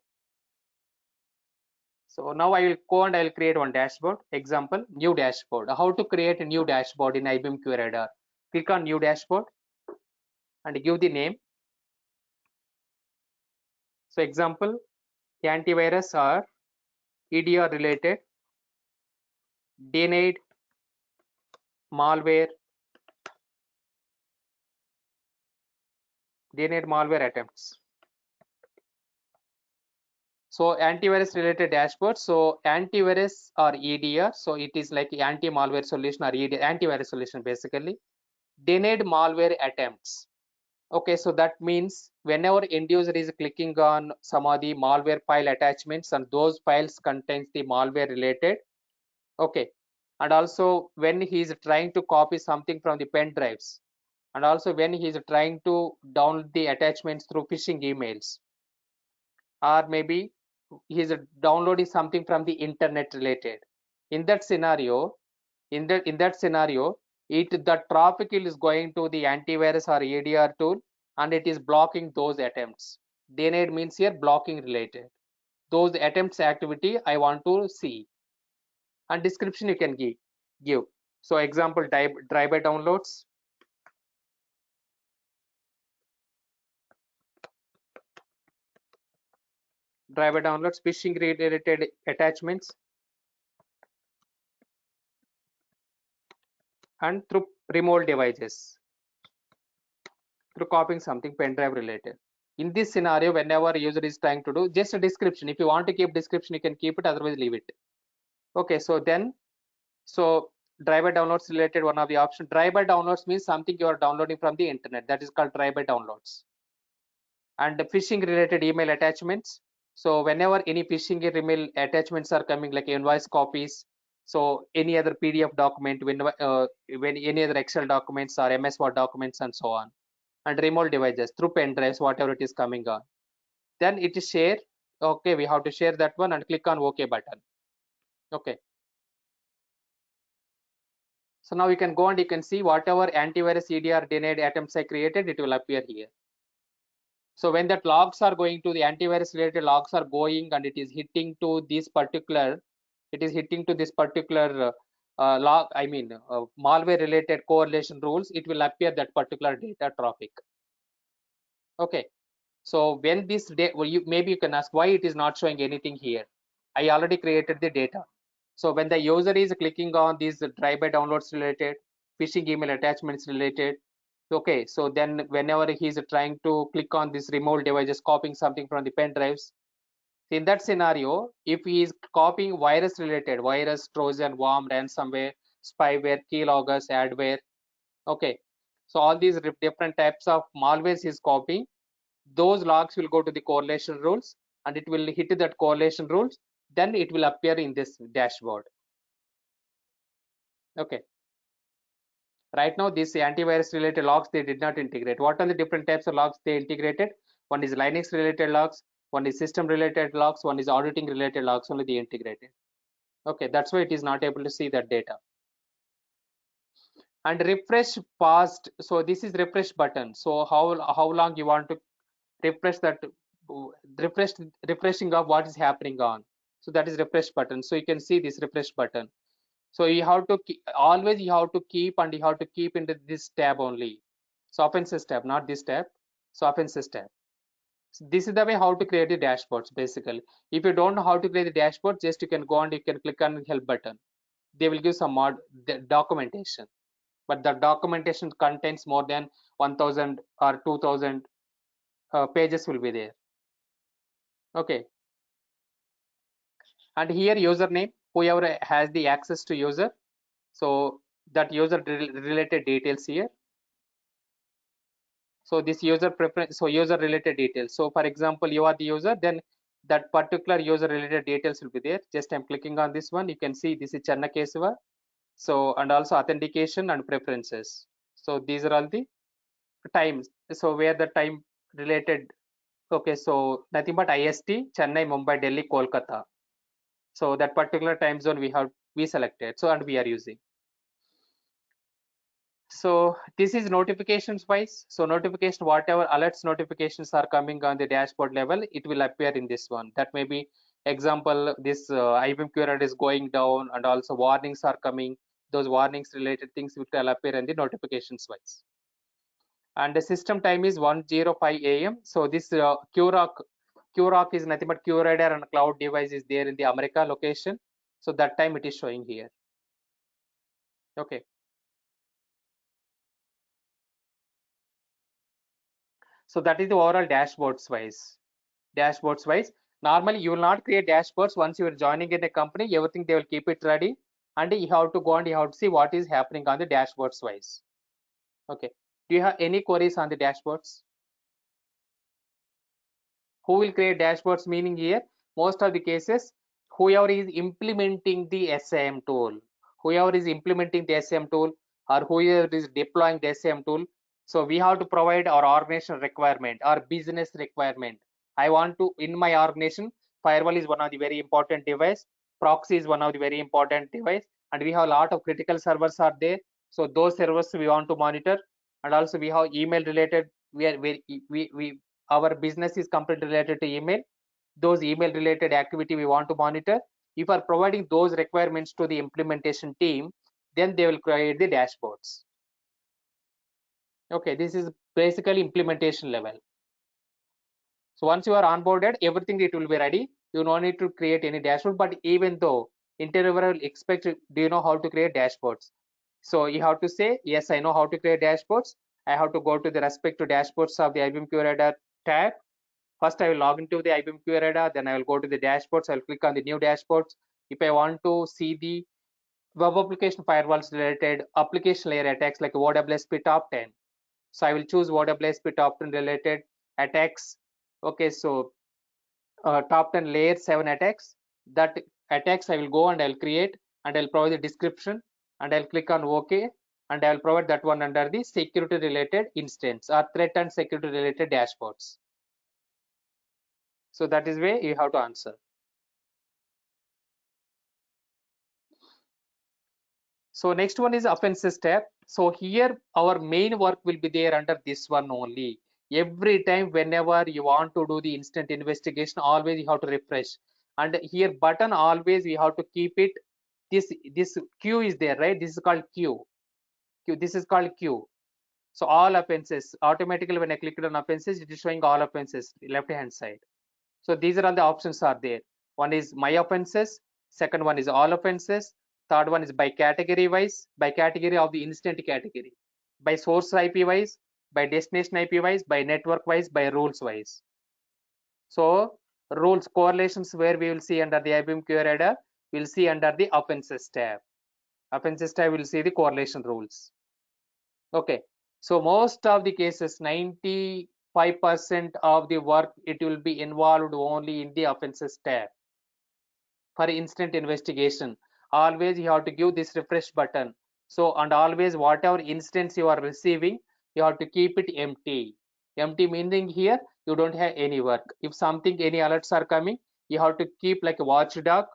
So now I will go and I will create one dashboard. Example, new dashboard. How to create a new dashboard in IBM QRadar? Click on new dashboard and give the name. So example, antivirus or EDR related, denied malware, attempts. So antivirus related dashboard. So antivirus or EDR. So it is like anti-malware solution or EDR, antivirus solution basically. Denied malware attempts. Okay, so that means whenever end user is clicking on some of the malware file attachments and those files contains the malware related. Okay, and also when he is trying to copy something from the pen drives, and also when he is trying to download the attachments through phishing emails, or maybe he is downloading something from the internet related. In that scenario, the traffic is going to the antivirus or EDR tool and it is blocking those attempts. Denied means here blocking related. Those attempts activity I want to see. And description you can give. So example, driver downloads. Driver downloads, phishing related attachments, and through remote devices, through copying something pen drive related. In this scenario, whenever user is trying to do, just a description. If you want to keep description, you can keep it, otherwise leave it. Okay, so then, so driver downloads related, one of the options. Driver downloads means something you are downloading from the internet. That is called driver downloads. And the phishing related email attachments. So whenever any phishing email attachments are coming, like invoice copies, so any other PDF document, when any other Excel documents or MS Word documents and so on, and remote devices through pen drives, whatever it is coming on. Then it is share Okay, we have to share that one and click on OK button. Okay. So now you can go and you can see whatever antivirus EDR denied attempts I created, it will appear here. So when that logs are going to the antivirus related logs are going and it is hitting to this particular, log, I mean malware related correlation rules, it will appear that particular data traffic. Okay. So when this maybe you can ask why it is not showing anything here. I already created the data. So when the user is clicking on these drive-by downloads related, phishing email attachments related, okay, so then whenever he's trying to click on this remote devices, copying something from the pen drives, in that scenario, if he is copying virus related, virus, Trojan, worm, ransomware, spyware, keyloggers, adware, okay, so all these different types of malwares he's copying, those logs will go to the correlation rules and it will hit that correlation rules, then it will appear in this dashboard. Okay. Right now, these antivirus related logs, they did not integrate. What are the different types of logs they integrated? One is Linux related logs, one is system related logs, one is auditing related logs, only they integrated. Okay, that's why it is not able to see that data. And refresh past, so this is refresh button. So how long you want to refresh that, refreshing of what is happening on. So that is refresh button. So you can see this refresh button. So you have to always you have to keep into this tab only. So offenses tab, not this tab. So offenses tab. So this is the way how to create the dashboards basically. If you don't know how to create the dashboard, just you can go and you can click on the help button. They will give some documentation, but the documentation contains more than 1000 or 2000 pages will be there. Okay. And here username, whoever has the access to user, so that user related details here. So this user preference, so user related details. So for example, you are the user, then that particular user related details will be there. Just I'm clicking on this one, you can see this is Channa Kesava. So and also authentication and preferences. So these are all the times. So where the time related, okay, so nothing but IST, Chennai, Mumbai, Delhi, Kolkata. So that particular time zone we selected, so and we are using. So this is notifications wise. So notification, whatever alerts notifications are coming on the dashboard level, it will appear in this one. That may be example, this IBM rate is going down and also warnings are coming. Those warnings related things will appear in the notifications wise. And the system time is 1:05 a.m. So this QRoC is nothing but QRadar and cloud device is there in the America location. So that time it is showing here. Okay. So that is the overall dashboards wise. Normally you will not create dashboards once you are joining in a company, everything they will keep it ready and you have to go and you have to see what is happening on the dashboards wise. Okay. Do you have any queries on the dashboards? Who will create dashboards? Meaning here, most of the cases, whoever is implementing the SIM tool, or whoever is deploying the SIM tool. So we have to provide our organization requirement, our business requirement. I want to, in my organization, firewall is one of the very important device, proxy is one of the very important device, and we have a lot of critical servers are there. So those servers we want to monitor, and also we have email related. Our business is completely related to email. Those email related activity we want to monitor. If are providing those requirements to the implementation team, then they will create the dashboards. Okay, this is basically implementation level. So once you are onboarded, everything it will be ready. You don't need to create any dashboard, but even though interviewer will expect, do you know how to create dashboards? So you have to say, yes, I know how to create dashboards. I have to go to the respective dashboards of the IBM QRadar tab. First, I will log into the IBM QRadar, then I will go to the dashboards. I will click on the new dashboards. If I want to see the web application firewalls related application layer attacks like OWSP top 10, so I will choose OWSP top 10 related attacks. Okay, so top 10 layer 7 attacks. That attacks I will go and I will create and I will provide the description and I will click on OK and I will provide that one under the security related instance or threat and security related dashboards. So that is way you have to answer. So next one is offenses tab. So here our main work will be there under this one only. Every time whenever you want to do the instant investigation, always you have to refresh. And here button always we have to keep it. This Q is there, right? This is called Q. This is called Q. So all offenses automatically when I click on offenses, it is showing all offenses left hand side. So these are all the options are there. One is my offenses, second one is all offenses, third one is by category wise, by category of the instant category, by source IP wise, by destination IP wise, by network wise, by rules wise. So rules correlations where we will see under the IBM Q radar, we will see under the offenses tab. Offenses tab will see the correlation rules. Okay, so most of the cases, 95% of the work, it will be involved only in the offenses tab. For instant investigation, always you have to give this refresh button. So, and always whatever instance you are receiving, you have to keep it empty. Empty meaning here, you don't have any work. If something, any alerts are coming, you have to keep like a watchdog.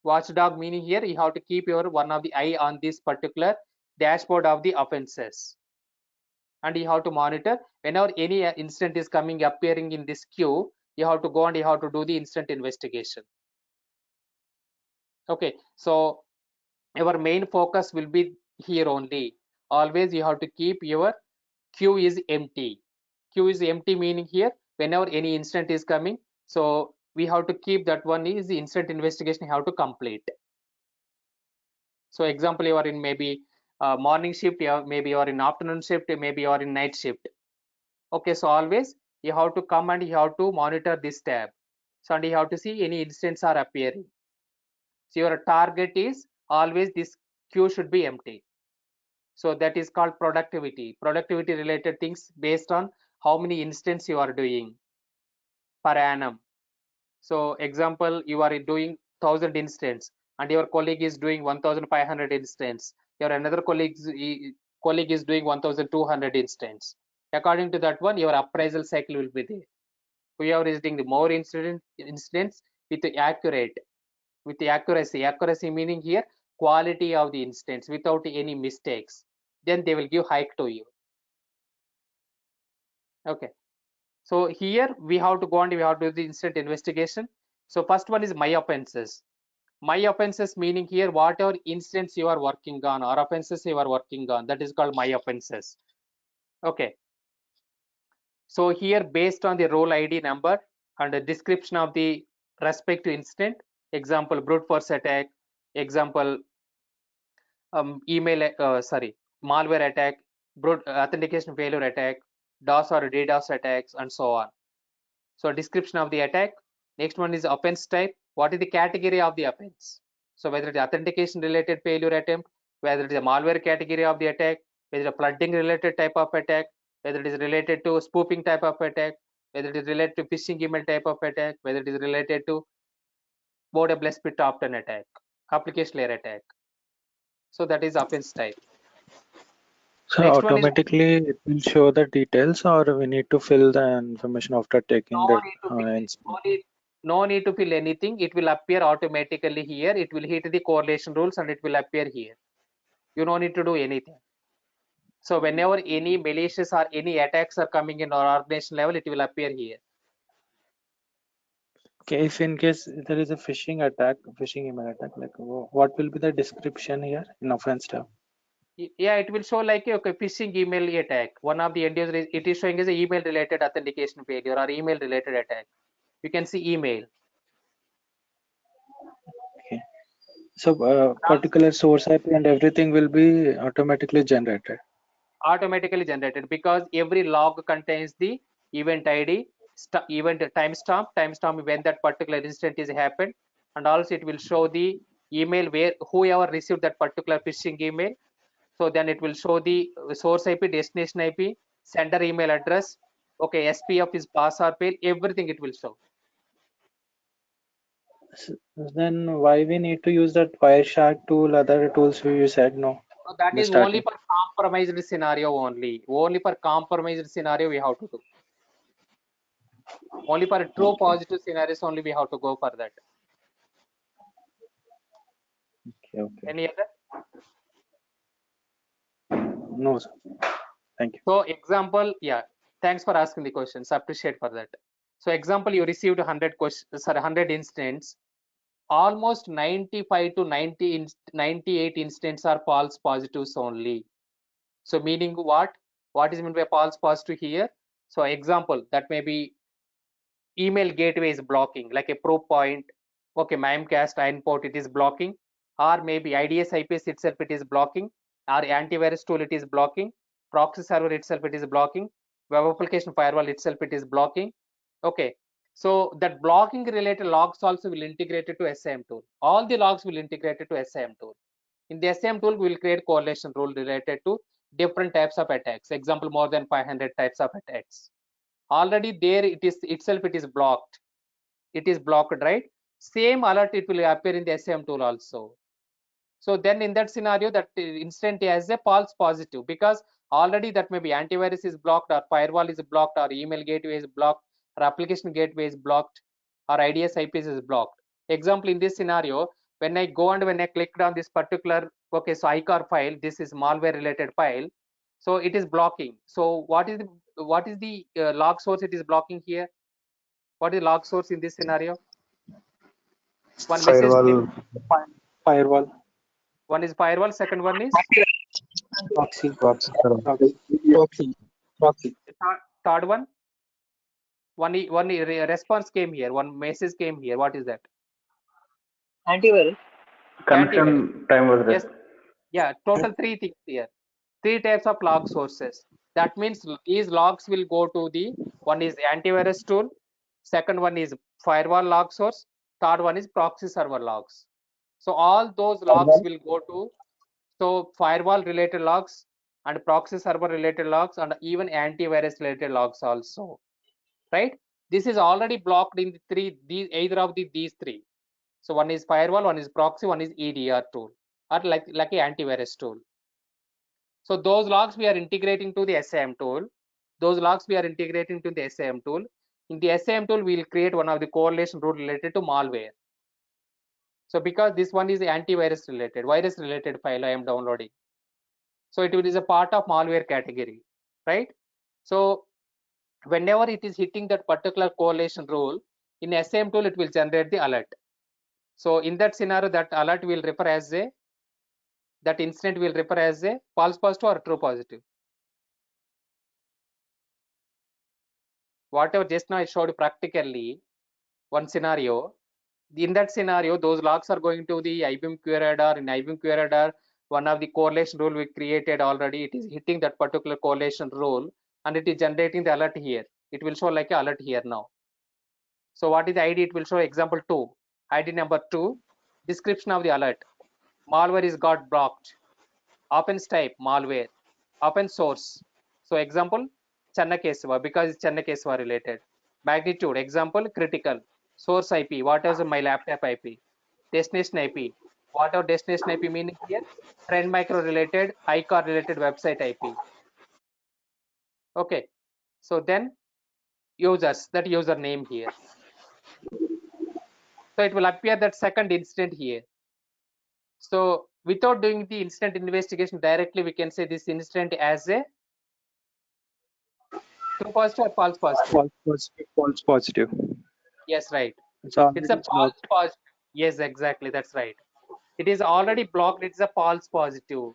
Watchdog meaning here, you have to keep your one of the eye on this particular dashboard of the offenses. And you have to monitor whenever any incident is coming appearing in this queue, you have to go and you have to do the instant investigation. Okay, so our main focus will be here only. Always you have to keep your queue is empty. Queue is empty meaning here whenever any incident is coming, so we have to keep that one is the instant investigation you have to complete. So example, you are in maybe morning shift, maybe you are in afternoon shift, maybe you are in night shift. Okay, so always you have to come and you have to monitor this tab. So and you have to see any incidents are appearing. So your target is always this queue should be empty. So that is called productivity. Productivity related things based on how many instances you are doing per annum. So example, you are doing 1000 instances and your colleague is doing 1500 instances. Your another colleague is doing 1200 instances. According to that one, your appraisal cycle will be there. Whoever is doing the more incidents with the accuracy meaning here quality of the instance without any mistakes, then they will give hike to you. Okay, so here we have to go and we have to do the instant investigation. So first one is my offenses. My offenses meaning here whatever instance you are working on or offenses you are working on, that is called my offenses. Okay, so here based on the role ID number and the description of the respective incident, example brute force attack, example malware attack, authentication failure attack, DOS or DDoS attacks, and so on. So description of the attack. Next one is offense type. What is the category of the offense? So whether it is authentication related failure attempt, whether it is a malware category of the attack, whether it is a flooding related type of attack, whether it is related to spoofing type of attack, whether it is related to phishing email type of attack, whether it is related to border blessed bit often attack, application layer attack. So that is offense type. So Next one is automatically it will show the details, or we need to fill the information after taking no that need to fill no need to fill anything. It will appear automatically here. It will hit the correlation rules and it will appear here. You don't need to do anything. So whenever any malicious or any attacks are coming in our organization level, it will appear here. Okay, if in case there is a phishing attack, phishing email attack, like what will be the description here in offense tab? Yeah, it will show like okay, phishing email attack. One of the end users, it is showing as a email related authentication failure or email related attack. You can see email. Okay, so particular source IP and everything will be automatically generated. Automatically generated because every log contains the event ID, event timestamp when that particular incident is happened, and also it will show the email where whoever received that particular phishing email. So then it will show the source IP, destination IP, sender email address. Okay, SPF is pass or fail, everything it will show. Then why we need to use that Wireshark tool, other tools you said no? So that in the is only starting. for compromised scenario only. Only for compromised scenario we have to do. Only for true positive scenarios only we have to go for that. Okay. Any other? No, sir. Thank you. So example, yeah, thanks for asking the questions. Appreciate for that. So example, you received 100 questions, sorry, 100 instance. Almost 95 to 98 instances are false positives only. So meaning what? What is meant by false positive here? So example, that may be email gateway is blocking, like a probe point. Okay, Mimecast endpoint it is blocking, or maybe IDS IPS itself it is blocking, or antivirus tool it is blocking, proxy server itself it is blocking, web application firewall itself it is blocking. Okay, so that blocking related logs also will integrate it to SIEM tool. All the logs will integrate it to SIEM tool. In the SIEM tool, we will create correlation rule related to different types of attacks. Example, more than 500 types of attacks. Already there it is itself it is blocked. It is blocked, right? Same alert it will appear in the SIEM tool also. So then in that scenario, that instant has a false positive, because already that may be antivirus is blocked, or firewall is blocked, or email gateway is blocked, or application gateway is blocked, or IDS IPS is blocked. Example, in this scenario, when I go and when I clicked on this particular, okay, so ICAR file, this is malware related file, so it is blocking. So what is the log source it is blocking here? What is log source in this scenario? One message Firewall. Firewall. one is firewall, second one is Proxy. Proxy server. Proxy. third one. One response came here, one message came here. What is that? Antivirus. Connection time was Yes, there. yeah, total 3 things here. 3 types of log sources. That means these logs will go to the, one is antivirus tool, second one is firewall log source, third one is proxy server logs. So all those logs will go to, so firewall related logs and proxy server related logs and even antivirus related logs also, right? This is already blocked in either of these three. So one is firewall, one is proxy, one is EDR tool, or like a antivirus tool. So those logs we are integrating to the SIEM tool. Those logs we are integrating to the SIEM tool. In the SIEM tool, we will create one of the correlation rule related to malware. So because this one is antivirus related, virus related file I am downloading. So it is a part of malware category, right? So whenever it is hitting that particular correlation rule, in SIEM tool, it will generate the alert. So in that scenario, that alert will refer as a, that incident will refer as a false positive or true positive. Whatever just now I showed practically, one scenario, in that scenario, those logs are going to the IBM QRadar. In IBM QRadar, one of the correlation rule we created already, it is hitting that particular correlation rule and it is generating the alert here. It will show like an alert here now. So what is the ID? It will show example 2, ID number 2, description of the alert. Malware is got blocked. Offense type malware. Offense source. So example Channakesava, because it's Channakesava related. Magnitude example critical. Source IP, whatever my laptop IP. Destination IP, whatever destination IP meaning here. Trend micro related, ICAR related website IP. Okay. So then users, that user name here. So it will appear that second incident here. So without doing the incident investigation directly, we can say this incident as a true positive or false positive. False positive. Yes, right. It's already It's a false blocked. positive. Yes, exactly. That's right. It is already blocked. It's a false positive.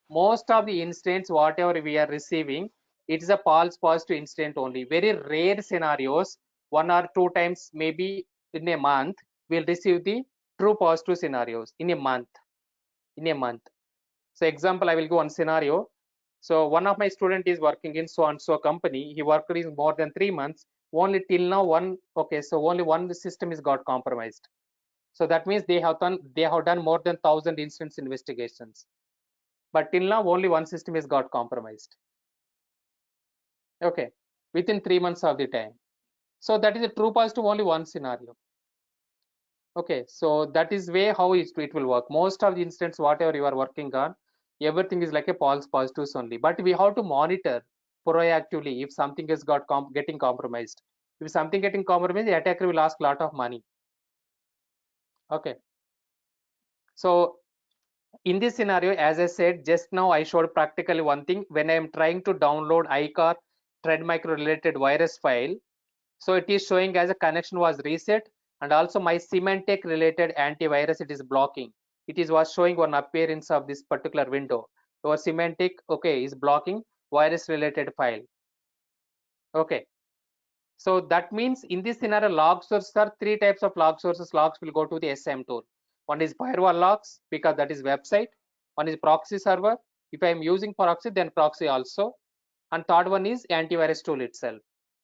Most of the incidents, whatever we are receiving, it is a false positive incident only. Very rare scenarios, 1 or 2 times, maybe in a month, we'll receive the true positive scenarios in a month. In a month. So example, I will go one scenario. So one of my student is working in so and so company. He worked in more than 3 months. Only till now one, okay, so only one system is got compromised. So that means they have done more than 1,000 incidents investigations. But till now only one system is got compromised. Okay, within 3 months of the time. So that is a true positive only one scenario. Okay, so that is way how it will work. Most of the incidents, whatever you are working on, everything is like a false positives only. But we have to monitor proactively if something is getting compromised. If something getting compromised, the attacker will ask a lot of money. Okay. So in this scenario, as I said just now, I showed practically one thing. When I am trying to download ICAR thread micro related virus file, so it is showing as a connection was reset, and also my Symantec related antivirus, it is blocking. It is was showing one appearance of this particular window. Your Symantec, okay, is blocking virus related file. Okay. So that means in this scenario, log sources are three types of log sources. Logs will go to the SIEM tool. One is firewall logs, because that is website. One is proxy server. If I am using proxy, then proxy also. And third one is antivirus tool itself.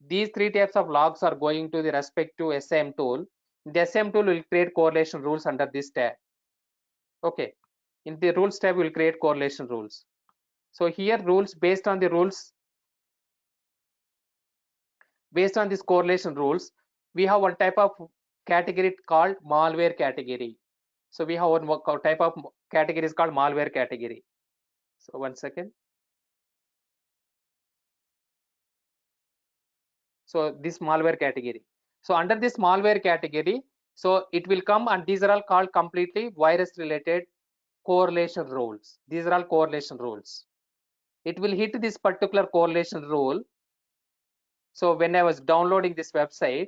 These three types of logs are going to the respective SIEM tool. The SIEM tool will create correlation rules under this tab. Okay. In the rules tab, we will create correlation rules. So here rules, based on the rules, based on these correlation rules, we have one type of category called malware category. So we have one type of category is called malware category. So one second. So this malware category. So under this malware category, so it will come, and these are all called completely virus related correlation rules. These are all correlation rules. It will hit this particular correlation rule. So when I was downloading this website,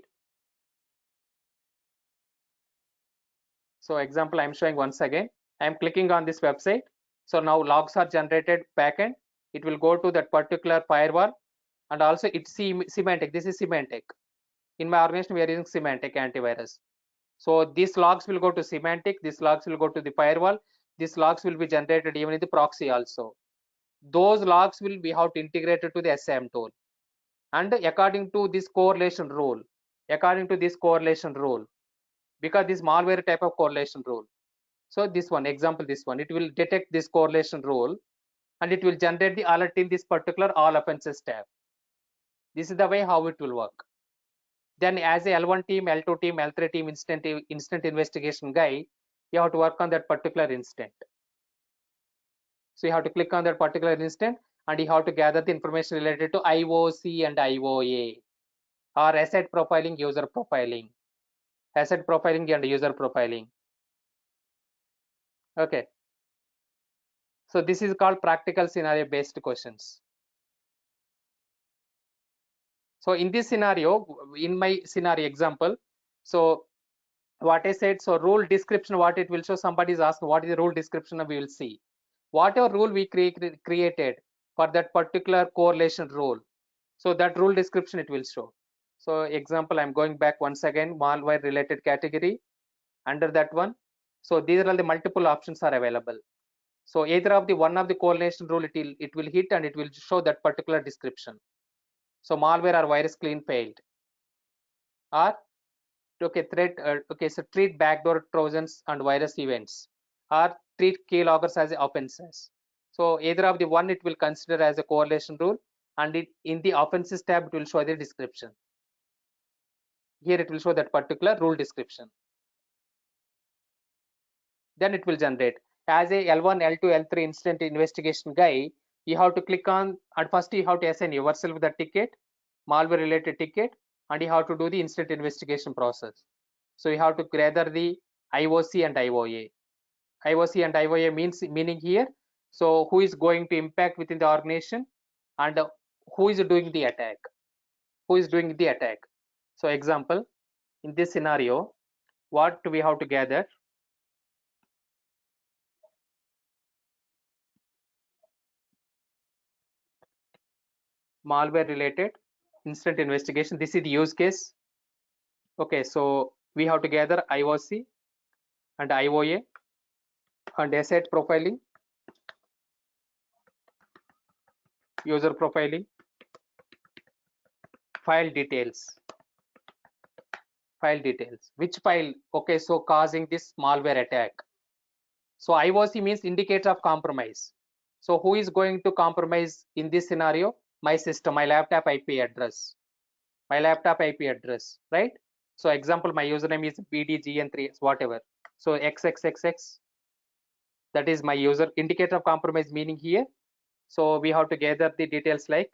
so example I'm showing once again, I'm clicking on this website. So now logs are generated backend. It will go to that particular firewall, and also it's Symantec. This is Symantec. In my organization, we are using Symantec antivirus. So these logs will go to Symantec. These logs will go to the firewall. These logs will be generated even in the proxy also. Those logs will be how to integrate it to the SIEM tool. And according to this correlation rule, because this malware type of correlation rule. So this one, example, this one, it will detect this correlation rule, and it will generate the alert in this particular all offenses tab. This is the way how it will work. Then as a L1 team, L2 team, L3 team instant investigation guy, you have to work on that particular instant. So you have to click on that particular instant, and you have to gather the information related to IOC and IOA, or asset profiling, user profiling, asset profiling and user profiling. Okay. So this is called practical scenario based questions. So in this scenario, in my scenario example, so what I said, so rule description, what it will show, somebody is asking what is the rule description, we will see. Whatever rule we created for that particular correlation rule, so that rule description it will show. So example, I'm going back once again, malware related category, under that one. So these are all the multiple options are available. So either of the one of the correlation rule, it will hit, and it will show that particular description. So malware or virus clean failed, or okay, threat, okay, so treat backdoor trojans and virus events, or treat keyloggers as offenses. So either of the one it will consider as a correlation rule, and in the offenses tab it will show the description. Here it will show that particular rule description. Then it will generate as a L1, L2, L3 instant investigation guy. You have to click on, and first you have to assign yourself the ticket, malware related ticket, and you have to do the instant investigation process. So you have to gather the IOC and IOA. IOC and IOA meaning here, so who is going to impact within the organization, and who is doing the attack, So example, in this scenario, what we have to gather, malware related instant investigation, this is the use case. Okay, so we have to gather IOC and IOA and asset profiling, user profiling, file details, which file, okay, so causing this malware attack. So IOC means indicator of compromise. So who is going to compromise in this scenario? My system, my laptop IP address, right? So example, my username is bdgn3, whatever. So xxxx, that is my user indicator of compromise meaning here. So we have to gather the details like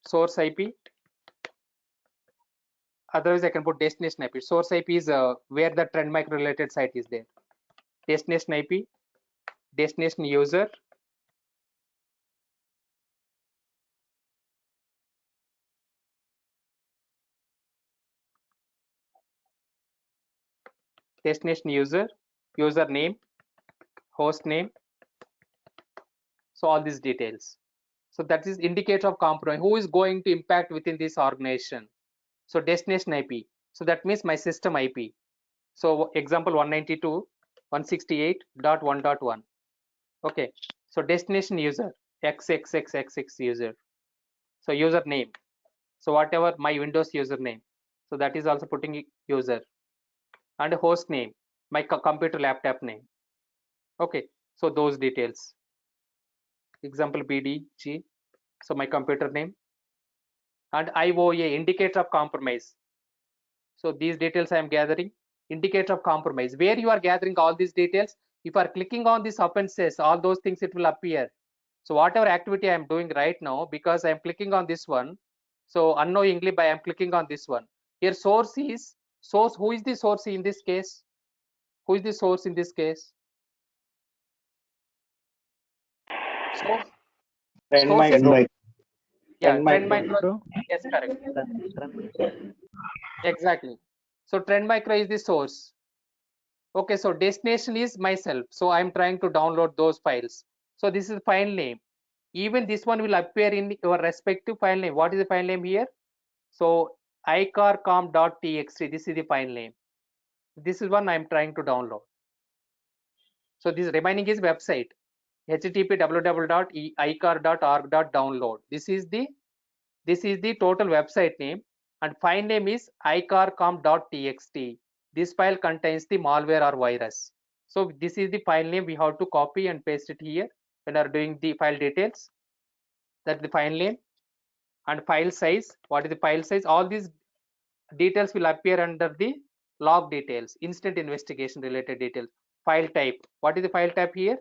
source IP. Otherwise, I can put destination IP. Source IP is where the trend micro related site is there. Destination IP, destination user, destination user, user name, host name. So all these details. So that is indicator of compromise. Who is going to impact within this organization? So destination IP. So that means my system IP. So example 192.168.1.1. Okay. So destination user xxxxx user. So user name. So whatever my Windows username. So that is also putting user. And host name, my computer laptop name. Okay. So those details. Example BDG. So my computer name. And IOA, indicator of compromise. So these details I am gathering. Indicator of compromise. Where you are gathering all these details, if you are clicking on these offenses, all those things, it will appear. So whatever activity I am doing right now, because I am clicking on this one, so unknowingly by I am clicking on this one. Here source is, source, who is the source in this case? Who is the source in this case? Source, Trend source is, micro. yeah, Trend trend micro. micro. Yes, correct. Exactly. So trend micro is the source. Okay, so destination is myself. So I'm trying to download those files. So this is file name. Even this one will appear in your respective file name. What is the file name here? So icarcom.txt. This is the file name. This is one I'm trying to download. So this remaining is website. http www.icar.org.download. This is the total website name, and file name is icarcom.txt. This file contains the malware or virus. So this is the file name. We have to copy and paste it here when are doing the file details. That's the file name. And file size. What is the file size? All these details will appear under the log details, instant investigation related details. File type. What is the file type here?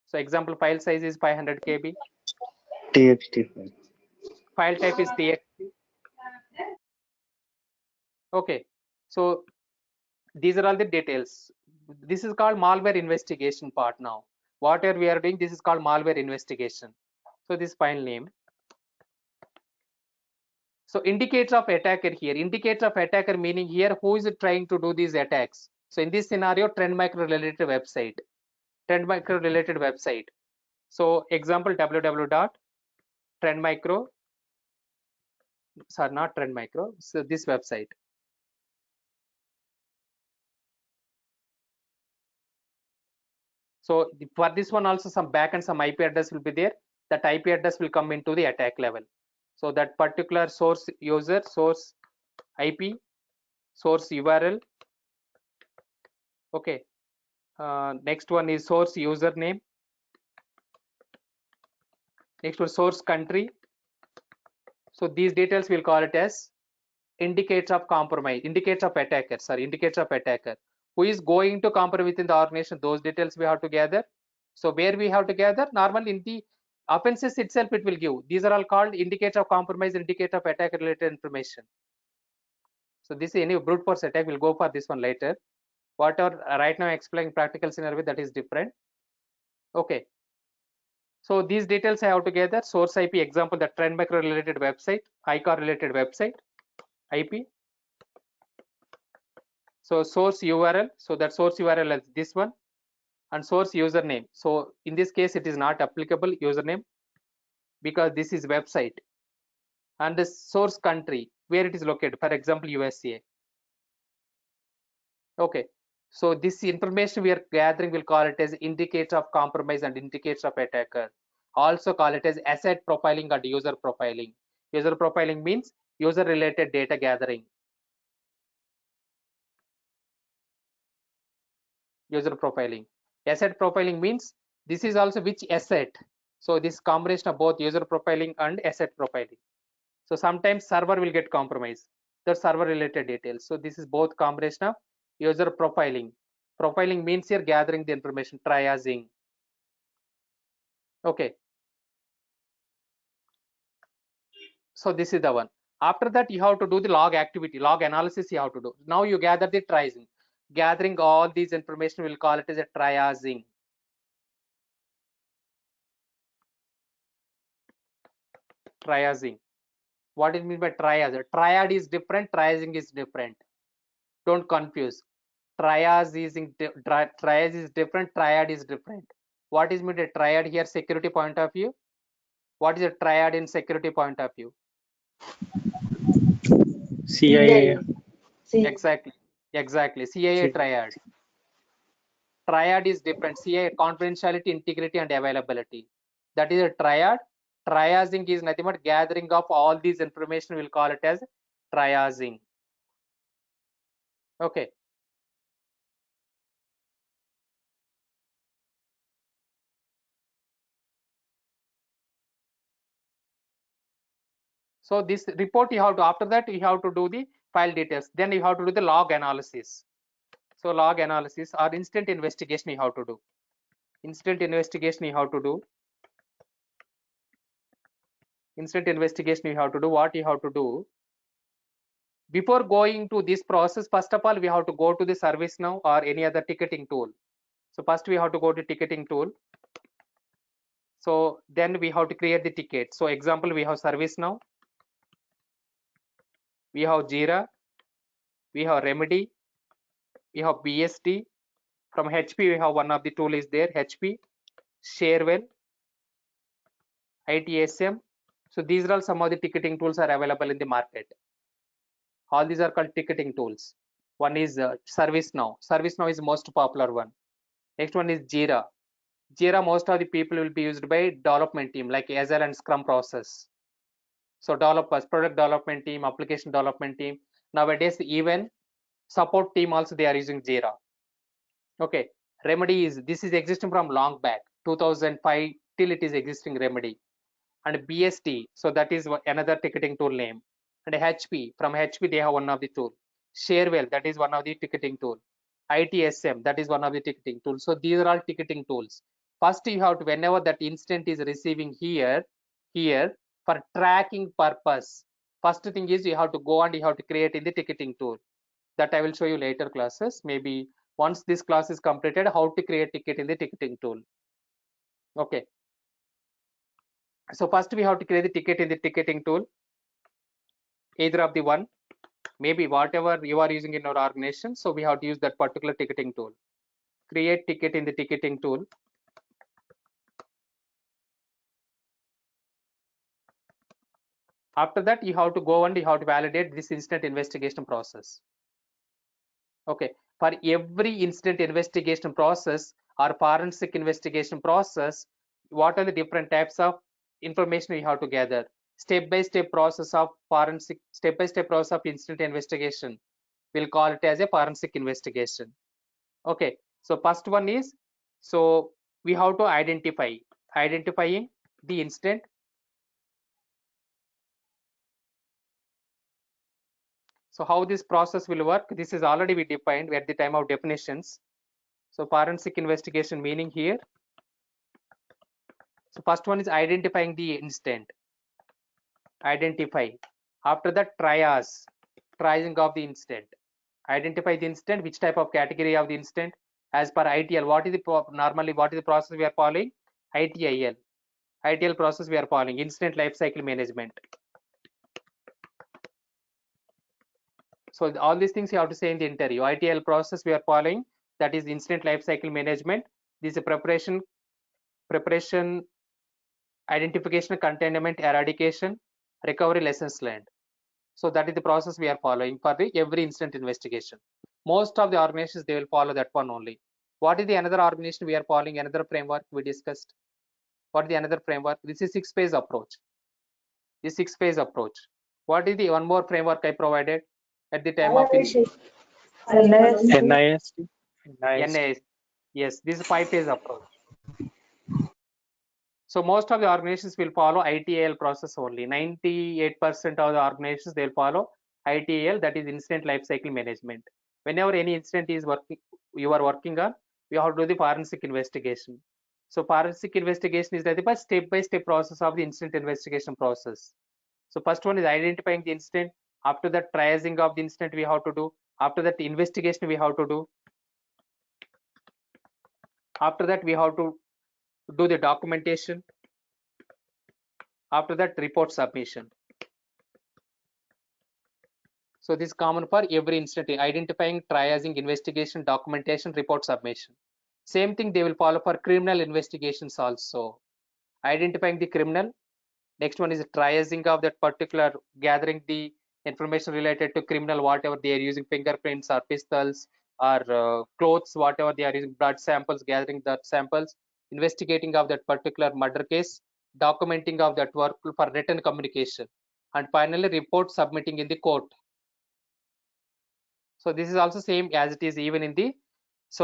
So example file size is 500 KB. TXT file. File type is TXT. Okay. So these are all the details. This is called malware investigation part now. Whatever we are doing, this is called malware investigation. So this file name. So indicator of attacker here. Indicator of attacker meaning here who is trying to do these attacks. So in this scenario, trend micro related website. Trend micro related website. So example www.trendmicro. Sorry, not trend micro. So this website. So for this one also some back and some IP address will be there. That IP address will come into the attack level. So that particular source user, source IP, source URL. Okay. Next one is source username. Next one source country. So these details we'll call it as indicator of compromise, indicator of attacker. Sorry, indicator of attacker. Who is going to compromise within the organization? Those details we have to gather. So where we have to gather? Normally in the offenses itself it will give. These are all called indicator of compromise, indicator of attack related information. So this is any brute force attack. We'll go for this one later. Whatever right now explaining practical scenario, that is different. Okay. So these details I have together. Source IP example, the trend micro related website, ICAR related website, IP. So source URL. So that source URL is this one, and source username. So in this case it is not applicable username because this is website. And the source country where it is located, for example USA. Okay, so this information we are gathering, we'll call it as indicator of compromise and indicator of attacker. Also call it as asset profiling and user profiling. User profiling means user related data gathering. User profiling. Asset profiling means this is also which asset. So this combination of both user profiling and asset profiling. So sometimes server will get compromised. The server related details. So this is both combination of user profiling. Profiling means you're gathering the information, triaging. Okay. So this is the one. After that, you have to do the log activity, log analysis you have to do. Now you gather the triaging. Gathering all these information, we'll call it as a triaging. Triaging. What it means by triage? Triad is different, triaging is different. Don't confuse. Triage is different, triad is different. What is meant a triad here, security point of view? What is a triad in security point of view? CIA. Exactly. CIA triad. Triad is different. CIA, confidentiality, integrity, and availability. That is a triad. Triaging is nothing but gathering of all these information. We'll call it as triaging. Okay. So this report you have to, after that you have to do the file details. Then you have to do the log analysis. So log analysis or instant investigation you have to do. Instant investigation you have to do. Instant investigation you have to do. What you have to do? Before going to this process, first of all, we have to go to the ServiceNow or any other ticketing tool. So first we have to go to ticketing tool. So then we have to create the ticket. So example, we have ServiceNow, we have Jira, we have Remedy, we have BST. From HP, we have one of the tool is there, HP, Sharewell, ITSM. So these are all some of the ticketing tools are available in the market. All these are called ticketing tools. One is ServiceNow. ServiceNow is most popular one. Next one is Jira. Jira, most of the people will be used by development team like Agile and Scrum process. So developers, product development team, application development team. Nowadays, even support team also they are using Jira. Okay, Remedy is, this is existing from long back, 2005 till it is existing Remedy. And BST, so that is another ticketing tool name. And HP, from HP they have one of the tool. Sharewell, that is one of the ticketing tool. ITSM, that is one of the ticketing tools. So these are all ticketing tools. First you have to, whenever that instant is receiving here, for tracking purpose, first thing is you have to go and you have to create in the ticketing tool. That I will show you later classes. Maybe once this class is completed, how to create ticket in the ticketing tool. Okay. So first we have to create the ticket in the ticketing tool. Either of the one, maybe whatever you are using in your organization. So we have to use that particular ticketing tool. Create ticket in the ticketing tool. After that, you have to go and you have to validate this instant investigation process. Okay, for every instant investigation process or forensic investigation process, what are the different types of information you have to gather? Step-by-step process of forensic, step-by-step process of instant investigation. We'll call it as a forensic investigation. Okay, so first one is, so we have to identifying the instant. So how this process will work, this is already we defined at the time of definitions. So forensic investigation meaning here. So first one is identifying the instant. Identify. After that, triaging of the instant. Identify the instant, which type of category of the instant. As per ITL, what is the normally what is the process we are following? ITIL. ITL process we are following, instant lifecycle management. So all these things you have to say in the interview. ITL process we are following, that is instant lifecycle management. This is preparation, identification, containment, eradication, recovery, lessons learned. So that is the process we are following for the every instant investigation. Most of the organizations, they will follow that one only. What is the another organization we are following? Another framework we discussed. What is the another framework? This is 6-phase approach. This 6-phase approach. What is the one more framework I provided at the time of NIST. NIS? Yes, this is 5-phase approach. So most of the organizations will follow ITIL process only. 98% of the organizations, they will follow ITIL, that is instant lifecycle management. Whenever any incident is working, you are working on, you have to do the forensic investigation. So forensic investigation is the step-by-step process of the instant investigation process. So first one is identifying the incident. After that, triaging of the incident we have to do. After that, investigation we have to do. After that, we have to do the documentation. After that, report submission. So this is common for every incident: identifying, triaging, investigation, documentation, report submission. Same thing they will follow for criminal investigations also. Identifying the criminal. Next one is triaging of that particular, gathering the information related to criminal, whatever they are using, fingerprints or pistols or clothes, whatever they are using, blood samples, gathering that samples, investigating of that particular murder case, documenting of that work for written communication, and finally report submitting in the court. So this is also same as it is even in the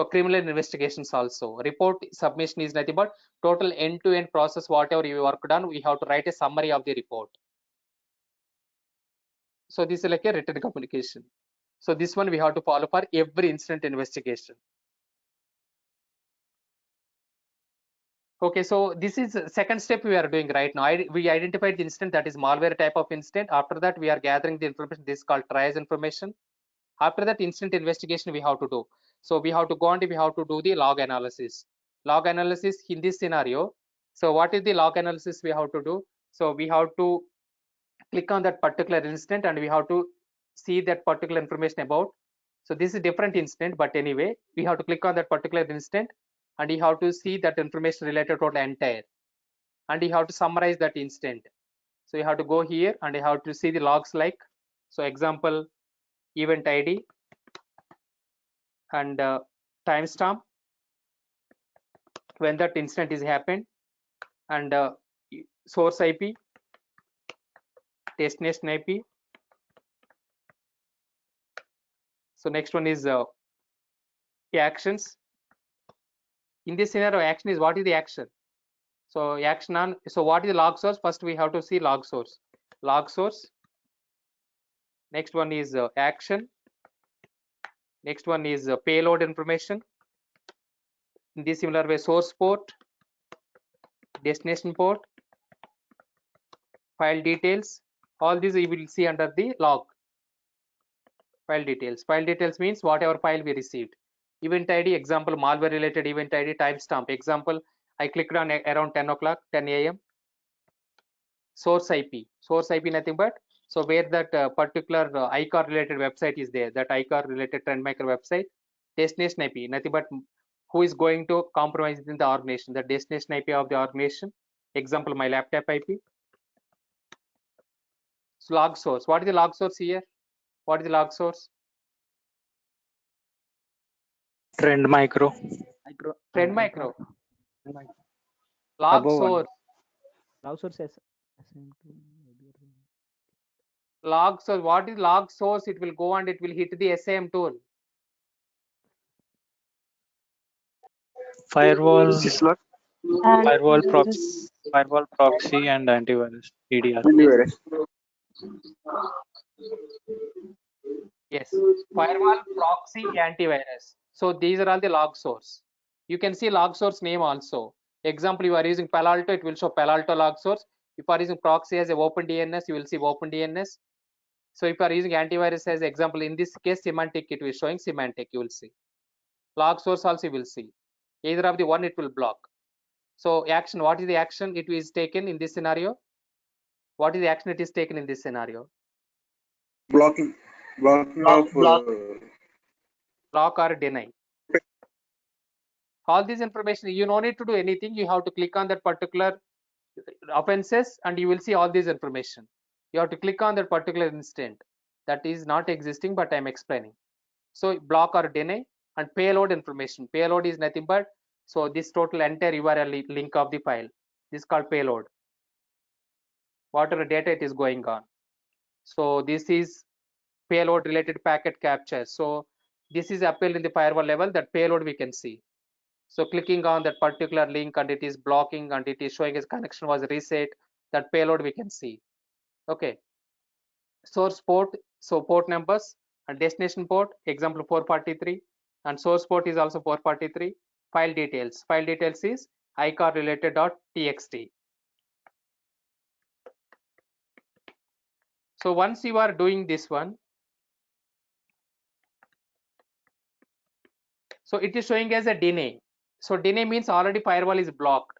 criminal investigations also. Report submission is nothing but total end-to-end process, whatever you worked on, we have to write a summary of the report. So this is like a written communication. So this one we have to follow for every incident investigation. Okay, so this is second step we are doing right now. We identified the incident, that is malware type of incident. After that, we are gathering the information. This is called triage information. After that, incident investigation we have to do. So we have to go and we have to do the log analysis. Log analysis in this scenario. So what is the log analysis we have to do? So we have to click on that particular incident and we have to see that particular information about. So this is different incident, but anyway, we have to click on that particular incident and you have to see that information related to the entire, and you have to summarize that incident. So you have to go here and you have to see the logs like, so example, event ID and timestamp when that incident is happened, and source IP, destination IP. So next one is actions. In this scenario, action is, what is the action? So action on, so what is the log source? First we have to see log source. Log source. Next one is action. Next one is payload information. In this similar way, source port, destination port, file details. All these you will see under the log. File details. File details means whatever file we received. Event ID, example, malware related event ID, timestamp. Example, I clicked on around 10 o'clock, 10 a.m. Source IP. Source IP nothing but, so where that particular ICAR related website is there, that ICAR related trend maker website. Destination IP, nothing but who is going to compromise in the organization, the destination IP of the organization. Example, my laptop IP. So log source. What is the log source here? What is the log source? Trend micro. Trend micro. Log source. Log source Log source. What is log source? It will go and it will hit the SIEM tool. Firewall, syslog, firewall proxy and antivirus, EDR. antivirus. Yes, firewall, proxy, antivirus. So these are all the log source. You can see log source name also. Example, you are using Palo Alto, it will show Palo Alto log source. If you are using proxy as a OpenDNS, you will see OpenDNS. So if you are using antivirus as example, in this case Symantec, it will showing Symantec, you will see. Log source also you will see. Either of the one it will block. So action, what is the action it is taken in this scenario? What is the action it is taken in this scenario? Blocking of Block or deny. All this information, you no need to do anything. You have to click on that particular offenses and you will see all this information. You have to click on that particular incident that is not existing, but I'm explaining. So block or deny, and payload information. Payload is nothing but, so this total entire URL link of the file. This is called payload. Whatever data it is going on. So this is payload related packet capture. So this is appeal in the firewall level, that payload we can see. So clicking on that particular link and it is blocking and it is showing its connection was reset, that payload we can see. Okay. Source port, so port numbers, and destination port, example 443, and source port is also 443. File details. File details is icar related.txt. So once you are doing this one, so it is showing as a deny. So deny means already firewall is blocked.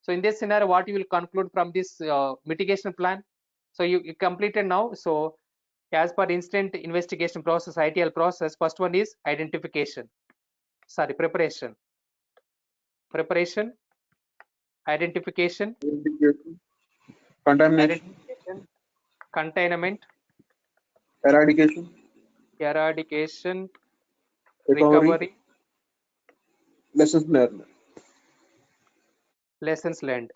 So in this scenario, what you will conclude from this mitigation plan? So you completed now. So as per incident investigation process, ITL process, first one is identification. Sorry, preparation, identification, contamination, identification, containment, eradication, recovery, recovery, lessons learned. lessons learned.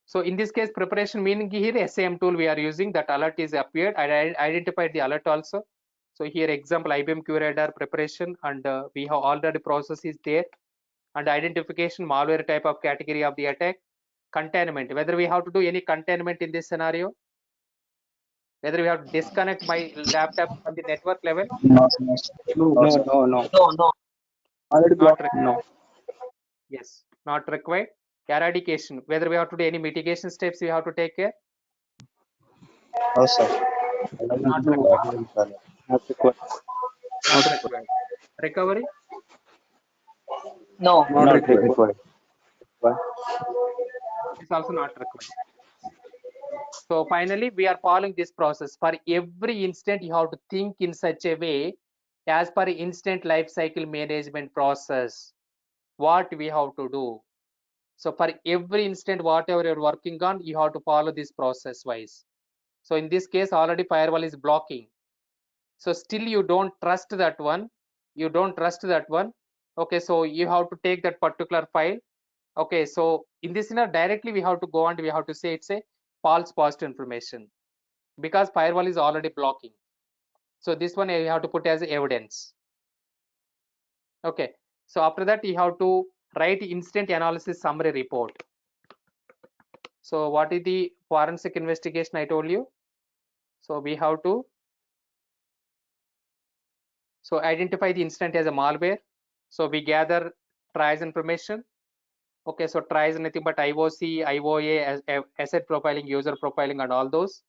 So in this case, preparation meaning here SIEM tool we are using, that alert is appeared. I identified the alert also. So here example IBM-Q radar preparation, and we have already process is there, and identification malware type of category of the attack, containment, whether we have to do any containment in this scenario, whether we have to disconnect my laptop from the network level, No, No, sir. no. No. Already not blocked. No. yes, not required. Eradication, whether we have to do any mitigation steps we have to take care, No, sir. not No, required. Not required. Not required. Recovery, No. Not Not required. required. Why? is also not required. So finally, we are following this process. For every instant, you have to think in such a way as per instant life cycle management process, what we have to do. So for every instant, whatever you're working on, you have to follow this process wise. So in this case, already firewall is blocking. So still you don't trust that one. You don't trust that one. Okay, so you have to take that particular file. Okay, so in this scenario, directly we have to go and we have to say it's a false positive information, because firewall is already blocking. So this one you have to put as evidence. Okay, so after that you have to write instant analysis summary report. So what is the forensic investigation I told you? So we have to identify the incident as a malware. So we gather trace information. Okay, so trace nothing but IOC, IOA, asset profiling, user profiling, and all those.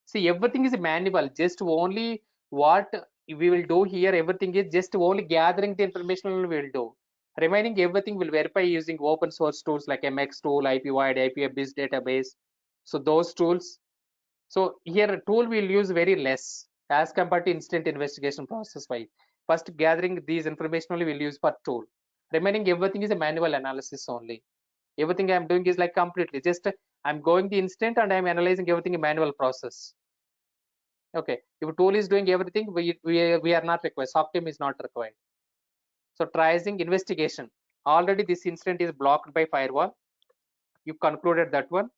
See, everything is manual. Just only what we will do here, everything is just only gathering the information we will do. Remaining everything will verify using open source tools like MX tool, IP-wide, IPFBIS database. So those tools. So here a tool will use very less as compared to instant investigation process wise. First gathering these information only will use for tool. Remaining everything is a manual analysis only. Everything I'm doing is like completely just I'm going the instant and I'm analyzing everything in manual process. Okay, if a tool is doing everything, we are not required. SOC team is not required. So tracing investigation. Already this incident is blocked by firewall. You concluded that one.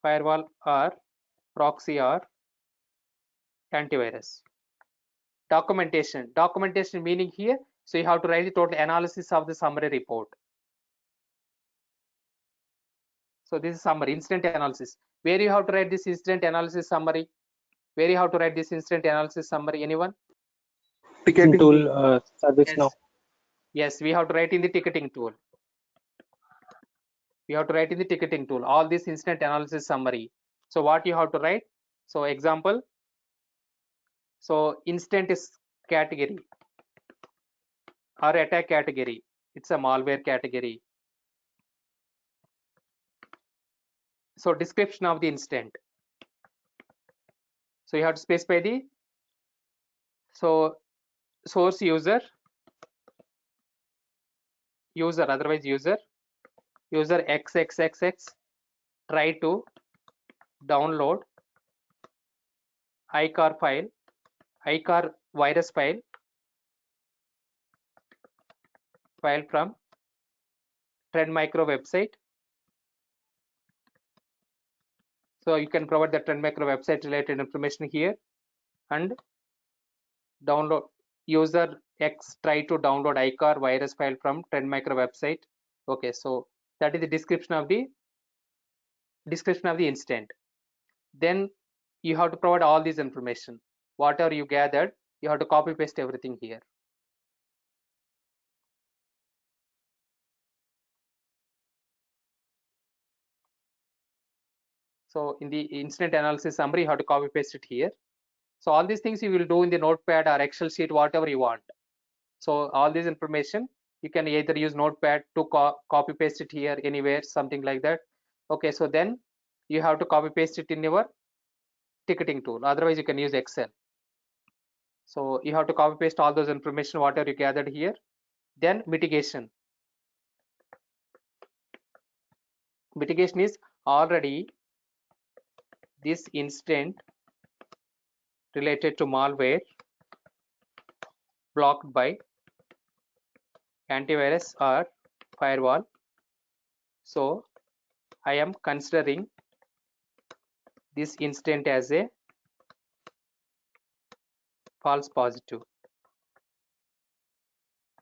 Firewall or proxy or antivirus. Documentation. Documentation meaning here, so you have to write the total analysis of the summary report. So this is summary, incident analysis. Where you have to write this incident analysis summary? Where you have to write this incident analysis summary? Anyone? Ticketing Tool service now. Yes, we have to write in the ticketing tool. We have to write in the ticketing tool all this incident analysis summary. So what you have to write? So example. So incident is category or attack category. It's a malware category. So description of the incident. So you have to specify the source user, otherwise user XXXX try to download icar file, icar virus file from Trend Micro website. So you can provide the Trend Micro website related information here, and download user X try to download icar virus file from Trend Micro website. Okay, so that is the description of the incident. Then you have to provide all this information. Whatever you gathered, you have to copy paste everything here. So in the incident analysis summary, you have to copy paste it here. So all these things you will do in the notepad or Excel sheet, whatever you want. So all this information you can either use notepad to copy paste it here anywhere, something like that. Okay, so then you have to copy paste it in your ticketing tool. Otherwise you can use Excel. So you have to copy paste all those information whatever you gathered here. Then mitigation. Mitigation is already this incident related to malware blocked by antivirus or firewall. So I am considering this incident as a false positive.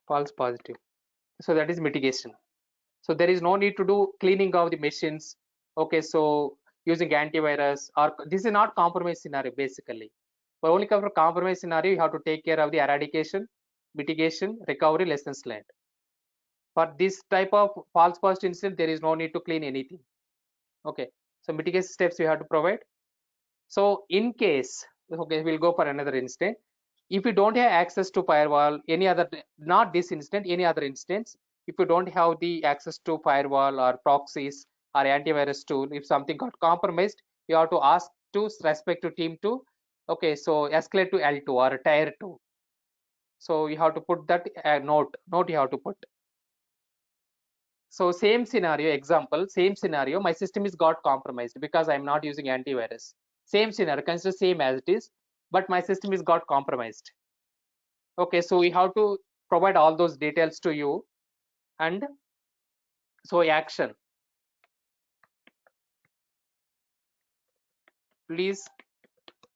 False positive. So that is mitigation. So there is no need to do cleaning of the machines. Okay, so using antivirus, or this is not compromise scenario basically. For only cover compromise scenario, you have to take care of the eradication, mitigation, recovery, lessons learned. For this type of false positive incident, there is no need to clean anything. Okay, so mitigation steps you have to provide. So in case, okay, we'll go for another instance. If you don't have access to firewall, any other, not this instance, any other instance, if you don't have the access to firewall or proxies or antivirus tool, if something got compromised, you have to ask to respective team to, okay, so escalate to L2 or tier 2. So you have to put that note you have to put. So same scenario, example, same scenario, my system is got compromised because I'm not using antivirus. Same scenario, consider same as it is, but my system is got compromised. Okay, so we have to provide all those details to you. And so action, please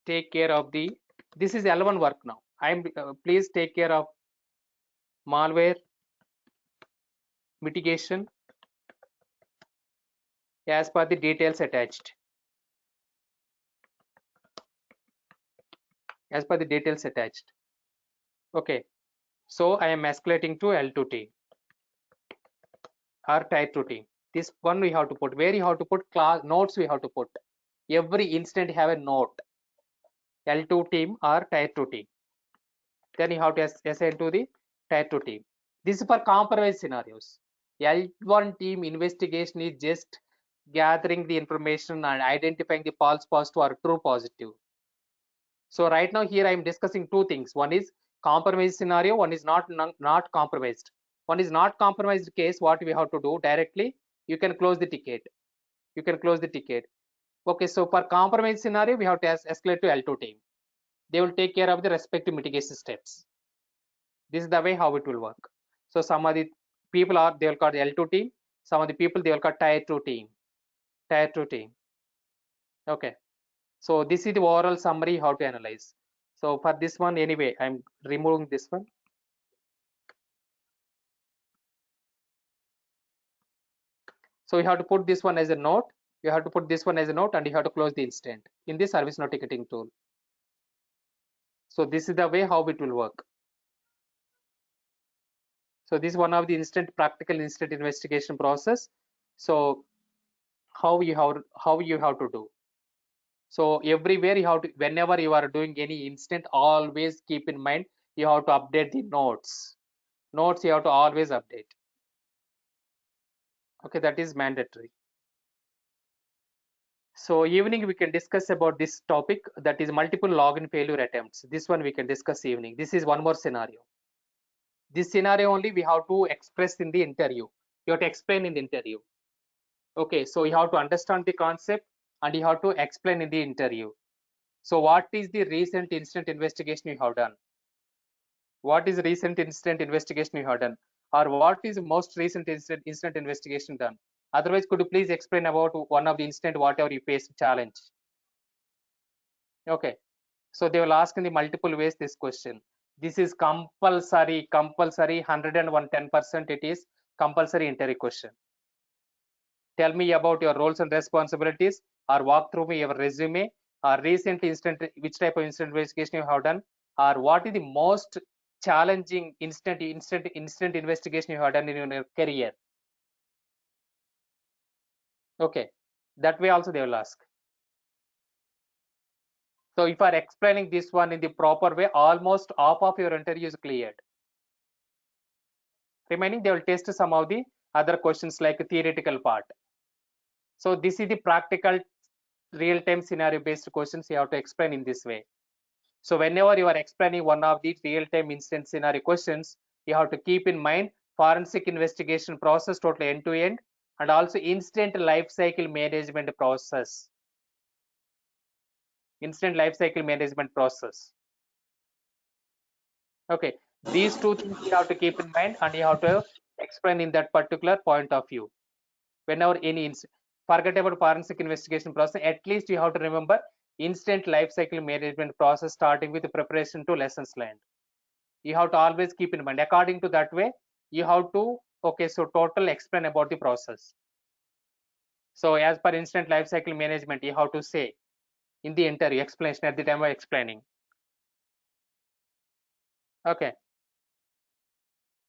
take care of the, this is L1 work now. I'm please take care of malware mitigation as per the details attached. As per the details attached. Okay, so I am escalating to L2 team or tier 2 team. This one we have to put, where you have to put class notes, we have to put every incident have a note, L2 team or tier 2 team. Then you have to assign to the tier 2 team. This is for compromise scenarios. L1 team investigation is just gathering the information and identifying the false positive or true positive. So right now here I am discussing two things. One is compromised scenario, one is not compromised. One is not compromised case, what we have to do directly, you can close the ticket. You can close the ticket. Okay, so for compromised scenario, we have to escalate to L2 team. They will take care of the respective mitigation steps. This is the way how it will work. So some of the people are, they will call the L2 team. Some of the people they will call tier 2 team. Tier 2 team. Okay. So this is the overall summary how to analyze. So for this one anyway, I'm removing this one. So you have to put this one as a note. You have to put this one as a note and you have to close the incident in the service note ticketing tool. So this is the way how it will work. So this is one of the practical incident investigation process. So how you have to do. So everywhere you have to, whenever you are doing any incident, always keep in mind you have to update the notes. Notes you have to always update. Okay, that is mandatory. So evening we can discuss about this topic, that is multiple login failure attempts. This one we can discuss evening. This is one more scenario. This scenario only we have to express in the interview. You have to explain in the interview. Okay, so you have to understand the concept and you have to explain in the interview. So what is the recent incident investigation you have done? What is recent incident investigation you have done? Or what is most recent incident investigation done? Otherwise, could you please explain about one of the incident, whatever you faced challenge? Okay, so they will ask in the multiple ways this question. This is compulsory 110%. It is compulsory interview question. Tell me about your roles and responsibilities, or walk through me your resume, or recent incident, which type of incident investigation you have done, or what is the most challenging incident investigation you have done in your career. Okay, that way also they will ask. So if you are explaining this one in the proper way, almost half of your interview is cleared. Remaining, they will test some of the other questions like theoretical part. So this is the practical real-time scenario based questions you have to explain in this way. So whenever you are explaining one of the real-time instance scenario questions, you have to keep in mind forensic investigation process totally end to end, and also instant life cycle management process. Instant life cycle management process. Okay, these two things you have to keep in mind, and you have to explain in that particular point of view. Whenever any forget about forensic investigation process, at least you have to remember instant life cycle management process starting with preparation to lessons learned. You have to always keep in mind. According to that way, you have to, okay, so total explain about the process. So as per instant life cycle management, you have to say in the interview explanation at the time of explaining. Okay.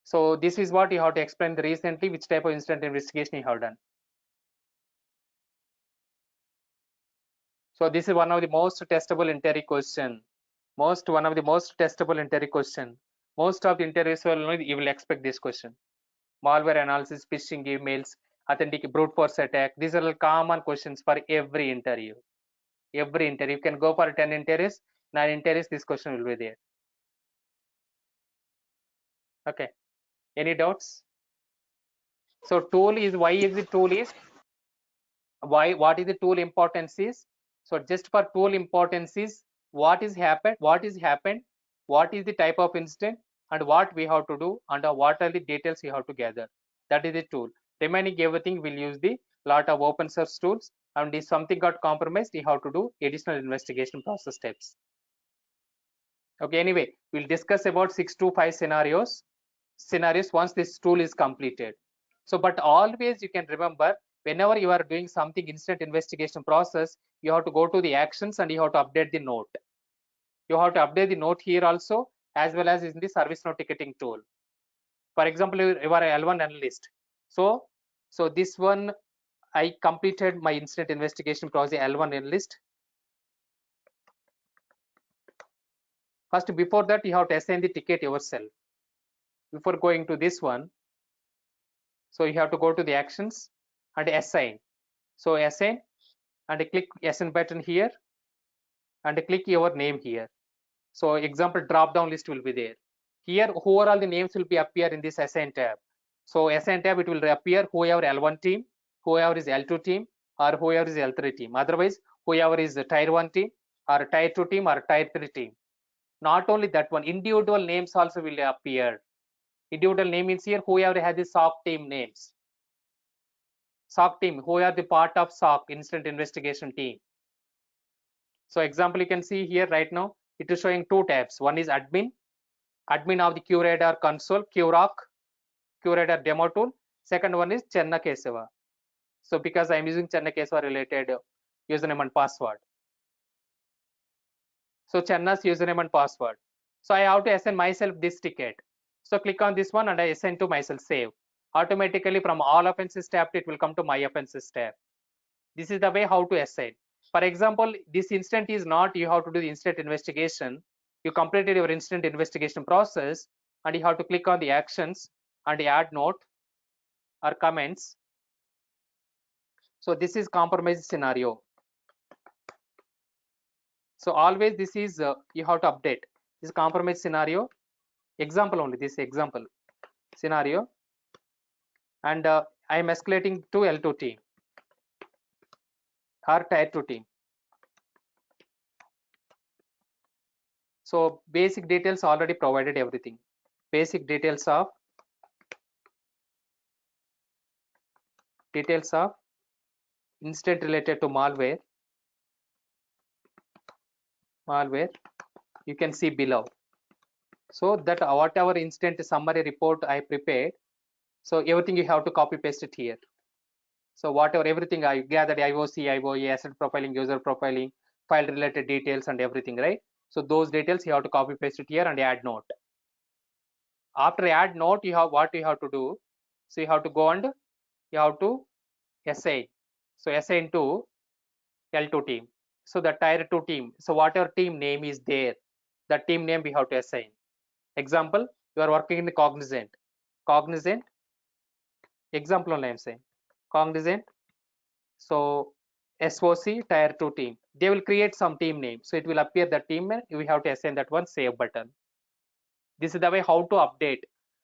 So this is what you have to explain recently, which type of instant investigation you have done. So this is one of the most testable interview question. One of the most testable interview question. Most of the interviews you will expect this question. Malware analysis, phishing emails, authentic brute force attack. These are all common questions for every interview. Every interview. You can go for 10 interviews, 9 interviews, this question will be there. Okay. Any doubts? So tool is, why is the tool is, what is the tool importance is? So just for tool importance is, what is happened, what is the type of incident, and what we have to do, and what are the details you have to gather. That is the tool. Remaining everything will use the lot of open source tools, and if something got compromised, you have to do additional investigation process steps. Okay, anyway, we'll discuss about 6 to 5 scenarios once this tool is completed. So but always you can remember, whenever you are doing something instant investigation process, you have to go to the actions and you have to update the note. You have to update the note here also, as well as in the service note ticketing tool. For example, you are a L1 analyst. So this one, I completed my instant investigation process L1 analyst. First, before that, you have to assign the ticket yourself. Before going to this one, so you have to go to the actions and assign. So assign and click assign button here and click your name here. So example drop down list will be there. Here overall the names will be appear in this assign tab. So assign tab, it will appear whoever L1 team, whoever is L2 team, or whoever is L3 team. Otherwise whoever is the tier 1 team or tier 2 team or tier 3 team. Not only that one, individual names also will appear. Individual name means here whoever has the SOC team names. SOC team, who are the part of SOC, instant investigation team. So example, you can see here right now, it is showing 2 tabs. One is admin of the QRadar console, QRadar demo tool. Second one is Chenna Kesava. So because I am using Chenna Kesava related username and password. So Chenna's username and password. So I have to assign myself this ticket. So click on this one and I assign to myself, save. Automatically from all offenses tab, it will come to my offenses tab. This is the way how to assign. For example, this instant is not, you have to do the instant investigation. You completed your instant investigation process and you have to click on the actions and add note or comments. So this is compromise scenario. So always this is you have to update this compromise scenario. Example only, this example scenario, and I am escalating to L2 team or tier 2 team. So basic details already provided everything. Basic details of incident related to malware. You can see below. So that whatever incident summary report I prepared, so everything you have to copy paste it here. So whatever everything I gathered, IOC, IOE, asset profiling, user profiling, file related details and everything, right? So those details you have to copy paste it here and add note. After add note, you have what you have to do. So you have to go and you have to assign. So assign to L2 team. So the tier 2 team. So whatever team name is there, the team name we have to assign. Example, you are working in the Cognizant. Cognizant, example only I am saying. Cognizant. So SOC tier 2 team. They will create some team name. So it will appear the team name. We have to assign that one save button. This is the way how to update.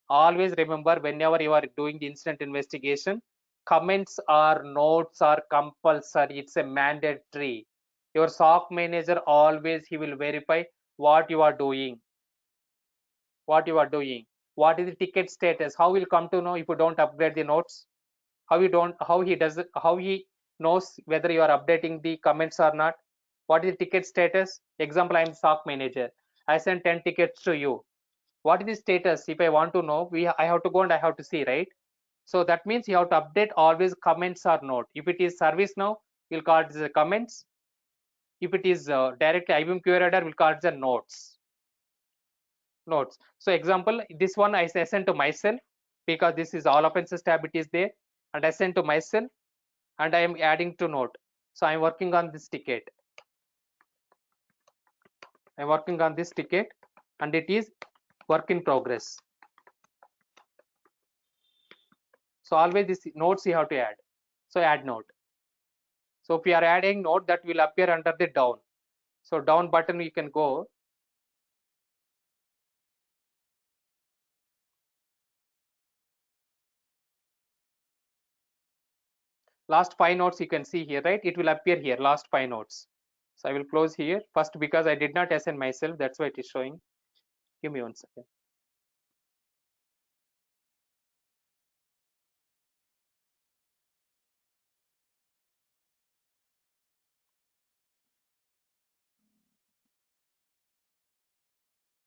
Always remember, whenever you are doing the incident investigation, comments or notes are compulsory. It's a mandatory. Your SOC manager always he will verify what you are doing. What you are doing. What is the ticket status? How will come to know if you don't upgrade the notes? How he knows whether you are updating the comments or not? What is the ticket status? Example, I am SOC manager. I sent 10 tickets to you. What is the status? If I want to know, I have to go and I have to see, right? So that means you have to update always comments or note. If it is service now, we'll call it the comments. If it is direct IBM QRadar, we'll call it the notes. Notes. So example, this one I sent to myself because this is all offenses tab it is there, and I sent to myself, and I am adding to note. So I'm working on this ticket. I'm working on this ticket, and it is work in progress. So always this notes you have to add. So add note. So if you are adding note, that will appear under the down. So down button you can go. Last 5 notes you can see here, right? It will appear here, last 5 notes. So I will close here first because I did not assign myself. That's why it is showing. Give me 1 second.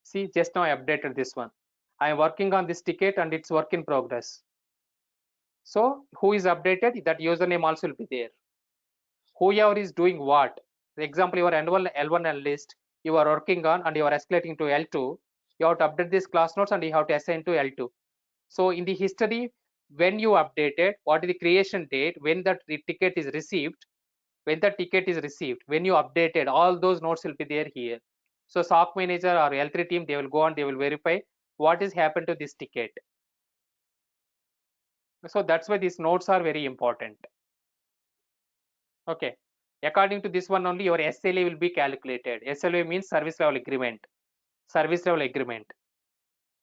See, just now I updated this one. I am working on this ticket and it's work in progress. So who is updated? That username also will be there. Whoever is doing what? For example, your L1 analyst you are working on and you are escalating to L2. You have to update this class notes and you have to assign to L2. So in the history, when you updated, what is the creation date, when that ticket is received, when the ticket is received, when you updated, all those notes will be there here. So SOC manager or L3 team, they will go and they will verify what is happened to this ticket. So that's why these notes are very important. Okay. According to this one only, your SLA will be calculated. SLA means service level agreement. Service level agreement.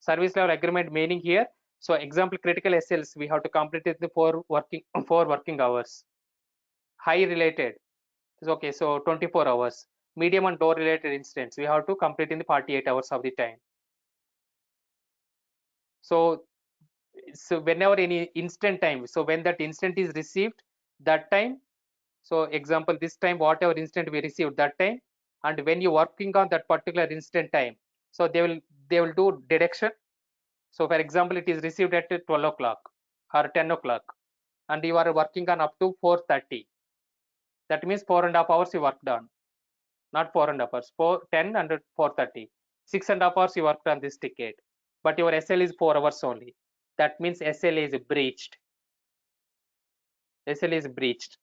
Service level agreement meaning here. So example, critical SLs we have to complete it the 4 working hours. High related is okay, so 24 hours. Medium and low related incidents we have to complete in the 48 hours of the time. So whenever any instant time, so when that instant is received, that time, so example this time whatever instant we received that time, and when you're working on that particular instant time, so they will do deduction. So for example, it is received at 12 o'clock or 10 o'clock and you are working on up to 4:30. That means 4.5 hours you worked on, not 4.5 hours, 10 and 4:30. 6.5 hours you worked on this ticket, but your SL is 4 hours only. That means SL is breached. SL is breached.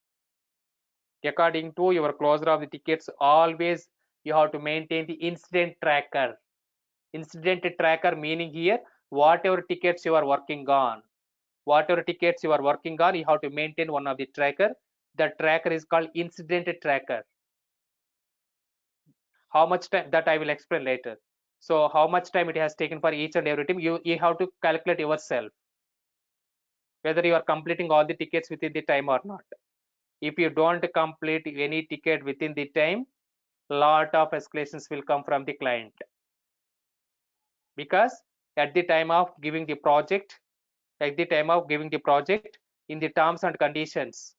According to your closure of the tickets, always you have to maintain the incident tracker. Incident tracker meaning here, whatever tickets you are working on, you have to maintain one of the tracker. The tracker is called incident tracker. How much time, that I will explain later. So how much time it has taken for each and every team, you have to calculate yourself whether you are completing all the tickets within the time or not. If you don't complete any ticket within the time, lot of escalations will come from the client, because at the time of giving the project, in the terms and conditions,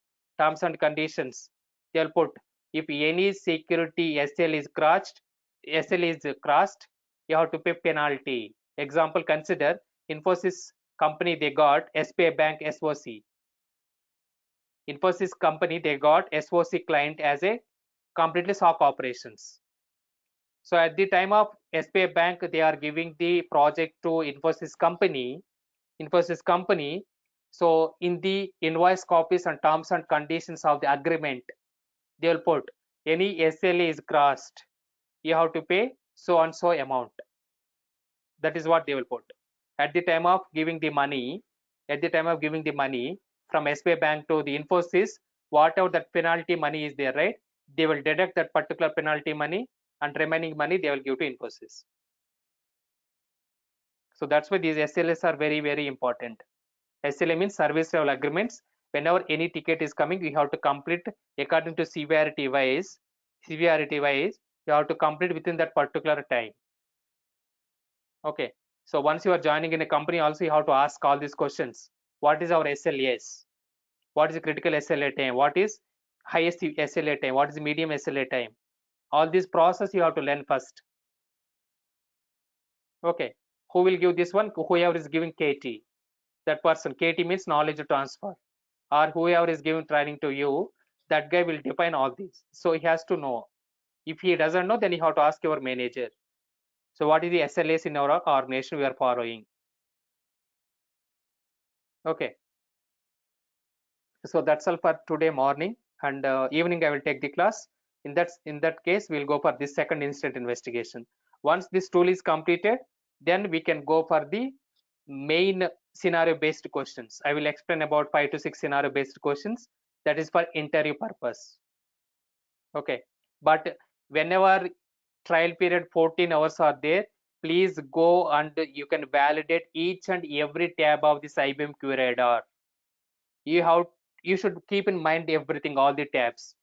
they'll put if any security SL is crossed, you have to pay penalty. Example, consider Infosys company, they got SBI Bank SOC. Infosys company, they got SOC client as a completely SOC operations. So at the time of SBI Bank, they are giving the project to Infosys company. So in the invoice copies and terms and conditions of the agreement, they will put any SLA is crossed, you have to pay so and so amount. That is what they will put. At the time of giving the money, from SBI Bank to the Infosys, whatever that penalty money is there, right? They will deduct that particular penalty money, and remaining money they will give to Infosys. So that's why these SLAs are very, very important. SLA means service level agreements. Whenever any ticket is coming, you have to complete according to severity wise. You have to complete within that particular time. Okay. So once you are joining in a company, also you have to ask all these questions. What is our SLAs? What is the critical SLA time? What is highest SLA time? What is the medium SLA time? All this process you have to learn first. Okay. Who will give this one? Whoever is giving KT. That person, KT means knowledge transfer. Or whoever is giving training to you, that guy will define all these. So he has to know. If he doesn't know, then you have to ask your manager. So what is the SLAs in our organization we are following? Okay. So that's all for today morning, and evening I will take the class. In that case, we'll go for this second incident investigation. Once this tool is completed, then we can go for the main scenario based questions. I will explain about 5 to 6 scenario based questions. That is for interview purpose. Okay, but whenever trial period 14 hours are there, please go and you can validate each and every tab of this SIEM-Q radar. You should keep in mind everything, all the tabs.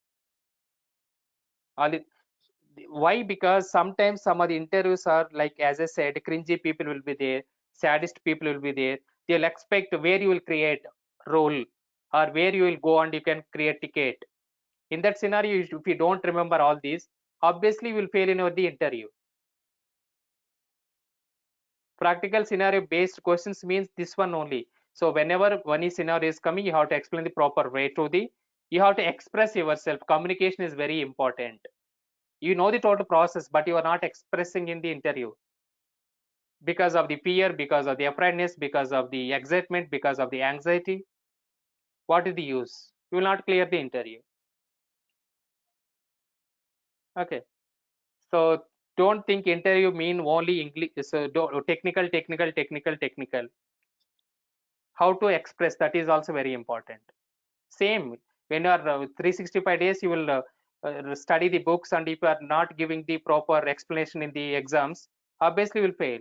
Why? Because sometimes some of the interviews are like, as I said, cringy people will be there, sadist people will be there. They'll expect where you will create role or where you will go and you can create ticket. In that scenario, if you don't remember all these, obviously you will fail in the interview. Practical scenario based questions means this one only. So whenever one scenario is coming, you have to explain the proper way to you have to express yourself. Communication is very important. You know the total process, but you are not expressing in the interview because of the fear, because of the afraidness, because of the excitement, because of the anxiety. What is the use? You will not clear the interview. Okay. So don't think interview mean only English. So technical. How to express, that is also very important. Same, when you are 365 days, you will study the books, and if you are not giving the proper explanation in the exams, obviously you will fail.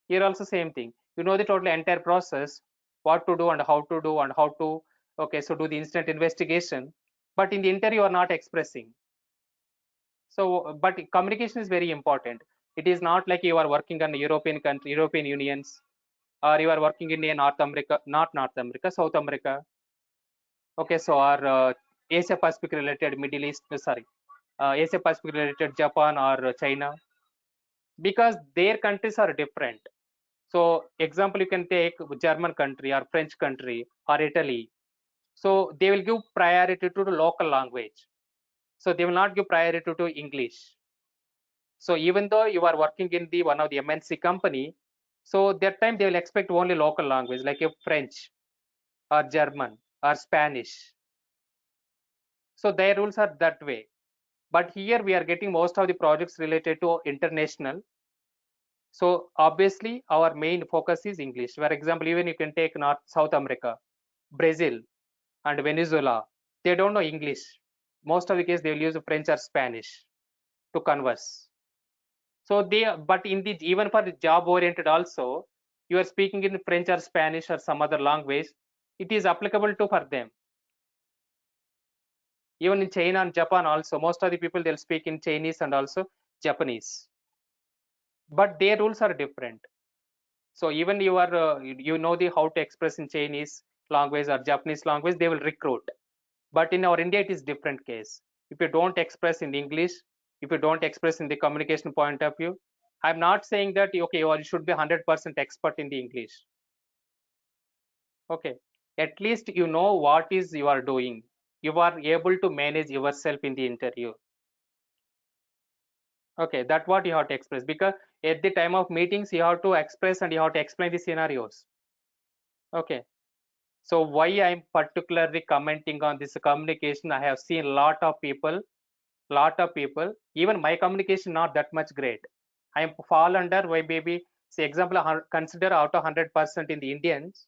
Here also same thing. You know the total entire process, what to do and how to do and how to, okay, so do the instant investigation, but in the interview you are not expressing. So, but communication is very important. It is not like you are working on European country, European unions, or you are working in North America, not North America, South America. Okay, so our Asia Pacific related Middle East, Asia Pacific related Japan or China, because their countries are different. So example, you can take German country or French country or Italy. So they will give priority to the local language. So they will not give priority to English. So even though you are working in the one of the MNC company, so that time they will expect only local language like a French or German or Spanish. So their rules are that way. But here we are getting most of the projects related to international. So obviously our main focus is English. For example, even you can take South America, Brazil and Venezuela. They don't know English. Most of the case they will use French or Spanish to converse. So but in the even for the job oriented also, you are speaking in French or Spanish or some other language, it is applicable to for them. Even in China and Japan also, most of the people they'll speak in Chinese and also Japanese, but their rules are different. So even you are you know the how to express in Chinese language or Japanese language, they will recruit. But in our India, it is different case. If you don't express in English, if you don't express in the communication point of view, I'm not saying that okay, you should be 100% expert in the English. Okay, at least you know what is you are doing. You are able to manage yourself in the interview. Okay, that's what you have to express, because at the time of meetings you have to express and you have to explain the scenarios. Okay, so why I'm particularly commenting on this communication, I have seen a lot of people lot of people. Even my communication not that much great. I am fall under why maybe say example consider out of 100% in the Indians.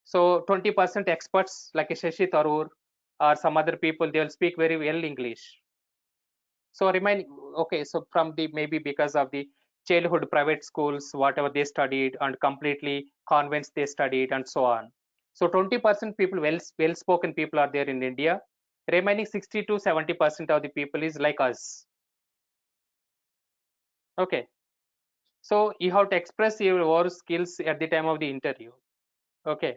So 20% experts like a Shashi Tharoor or some other people, they will speak very well English. So remind, okay, so from the maybe because of the childhood private schools, whatever they studied and completely convents they studied and so on. So 20% people, well spoken people are there in India. Remaining 60 to 70% of the people is like us. Okay. So you have to express your skills at the time of the interview. Okay.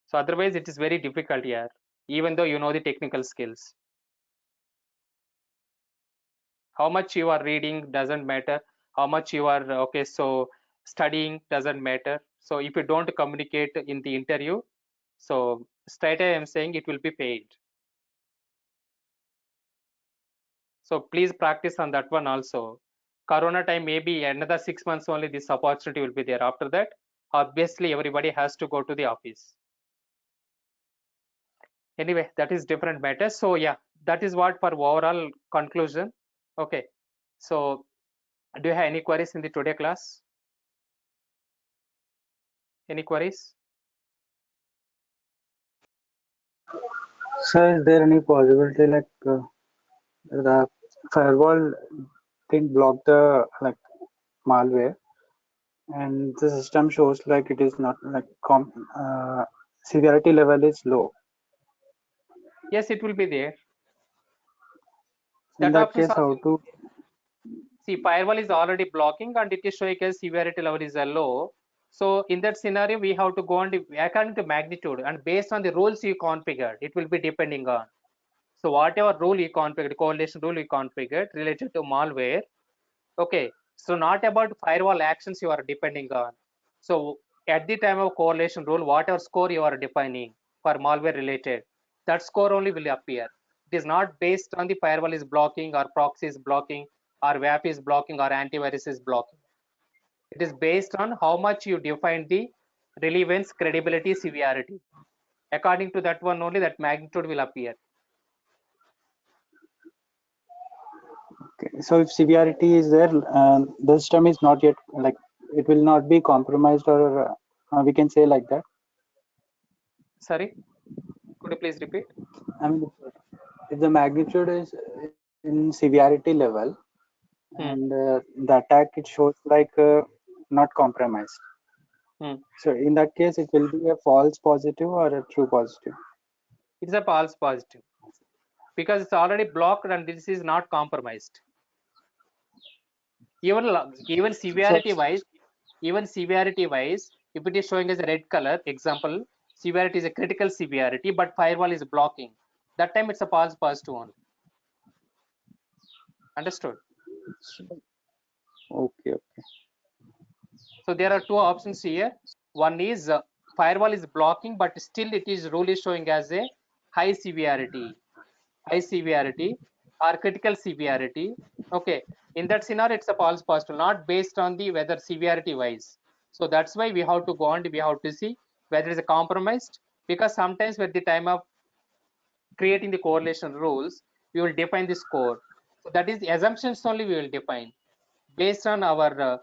So otherwise it is very difficult here, even though you know the technical skills. How much you are reading doesn't matter. How much you are, okay, so studying doesn't matter. So if you don't communicate in the interview, so straight away I'm saying it will be paid. So please practice on that one also. Corona time, maybe another 6 months only this opportunity will be there. After that, obviously everybody has to go to the office. Anyway, that is different matter. So yeah, that is what for overall conclusion. Okay, so do you have any queries in the today class? Any queries? So is there any possibility like the firewall didn't block the like malware, and the system shows like it is not like severity level is low? Yes, it will be there. In That that option case, how to? see, firewall is already blocking and it is showing as severity level is a low. So in that scenario, we have to go on according to magnitude and based on the rules you configured, it will be depending on. So whatever rule you configured, correlation rule you configured related to malware. Okay, so not about firewall actions you are depending on. So at the time of correlation rule, whatever score you are defining for malware related, that score only will appear. It is not based on the firewall is blocking or proxy is blocking or WAP is blocking or antivirus is blocking. It is based on how much you define the relevance, credibility, severity. According to that one only, that magnitude will appear. Okay. So if severity is there, the system is not yet like it will not be compromised, or we can say like that. Sorry, could you please repeat? I mean, if the magnitude is in severity level, and the attack it shows like not compromised. So in that case, it will be a false positive or a true positive. It's a false positive because it's already blocked and this is not compromised. Even severity wise, if it is showing as a red color, example, severity is a critical severity, but firewall is blocking. That time it's a false positive only. Understood? Okay. So there are two options here. One is firewall is blocking, but still it is rule is showing as a high severity or critical severity. Okay, in that scenario it's a false positive, not based on the whether severity wise. So that's why we have to go on, we have to see whether it's a compromised, because sometimes at the time of creating the correlation rules we will define the score. So that is the assumptions only we will define based on our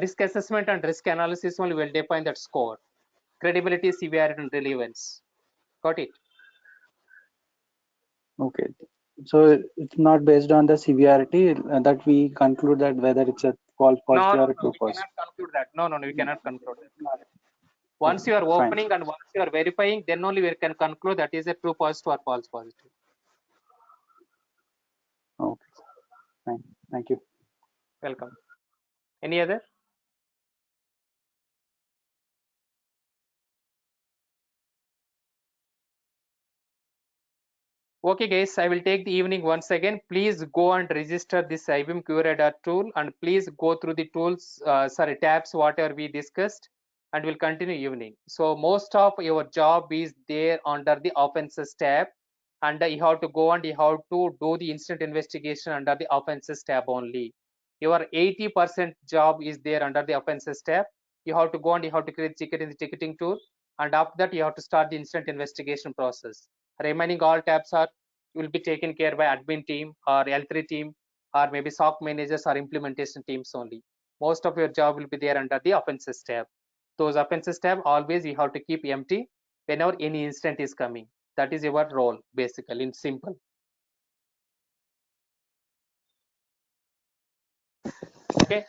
risk assessment and risk analysis only will define that score, credibility, severity and relevance. Got it? Okay. So it's not based on the severity that we conclude that whether it's a false positive or a true We positive. cannot conclude that. No, we cannot conclude that. Once you are Fine. opening and once you are verifying, then only we can conclude that is a true positive or false positive. Okay. Fine. Thank you. Welcome. Any other? Okay guys, I will take the evening once again. Please go and register this SIEM-Q radar tool and please go through the tools, tabs, whatever we discussed, and we'll continue evening. So most of your job is there under the offenses tab, and you have to go and you have to do the incident investigation under the offenses tab only. Your 80% job is there under the offenses tab. You have to go and you have to create ticket in the ticketing tool, and after that you have to start the incident investigation process. Remaining all tabs are will be taken care by admin team or L3 team or maybe SOC managers or implementation teams only. Most of your job will be there under the offenses tab. Those offenses tab always you have to keep empty whenever any incident is coming. That is your role basically in simple. Okay.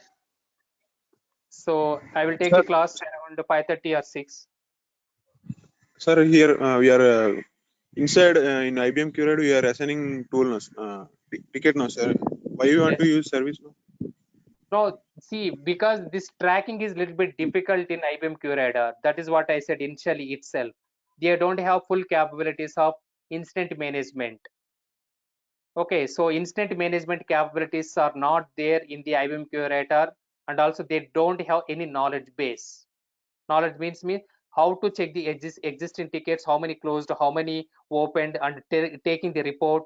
So I will take Sir. the class around 5:30 or 6. Sir, here we are inside in IBM Curate. We are assigning tool ticket now, sir. Why you want Yes. to use service now? No, see, because this tracking is a little bit difficult in IBM QRadar. That is what I said initially itself. They don't have full capabilities of incident management. Okay, so incident management capabilities are not there in the IBM QRadar, and also they don't have any knowledge base. Knowledge means how to check the existing tickets, how many closed, how many opened, and taking the report.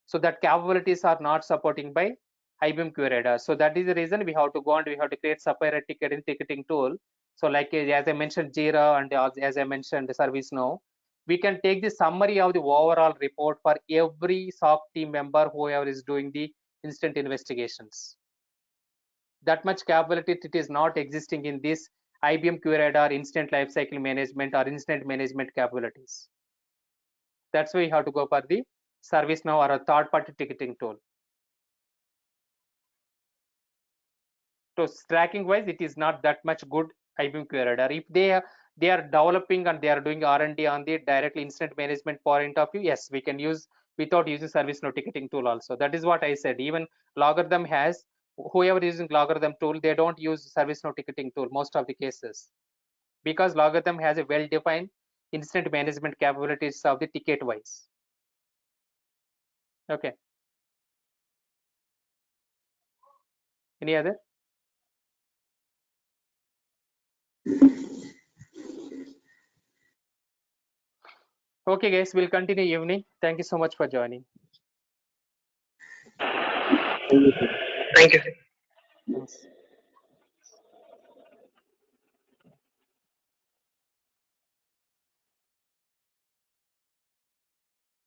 So that capabilities are not supporting by IBM QRadar. So that is the reason we have to go and we have to create separate ticketing tool. So like as I mentioned Jira and as I mentioned ServiceNow, we can take the summary of the overall report for every SOC team member whoever is doing the instant investigations. That much capability it is not existing in this IBM QRadar instant lifecycle management or incident management capabilities. That's why you have to go for the ServiceNow or a third-party ticketing tool. So tracking wise, it is not that much good IBM QRadar. If they are developing and they are doing R&D on the directly incident management point of view, yes, we can use without using ServiceNow ticketing tool also. That is what I said. Even Logarithm has, whoever is using Logarithm tool, they don't use ServiceNow ticketing tool most of the cases, because Logarithm has a well-defined incident management capabilities of the ticket wise. Okay. Any other? Okay, guys, we'll continue evening. Thank you so much for joining. Thank you. Thanks.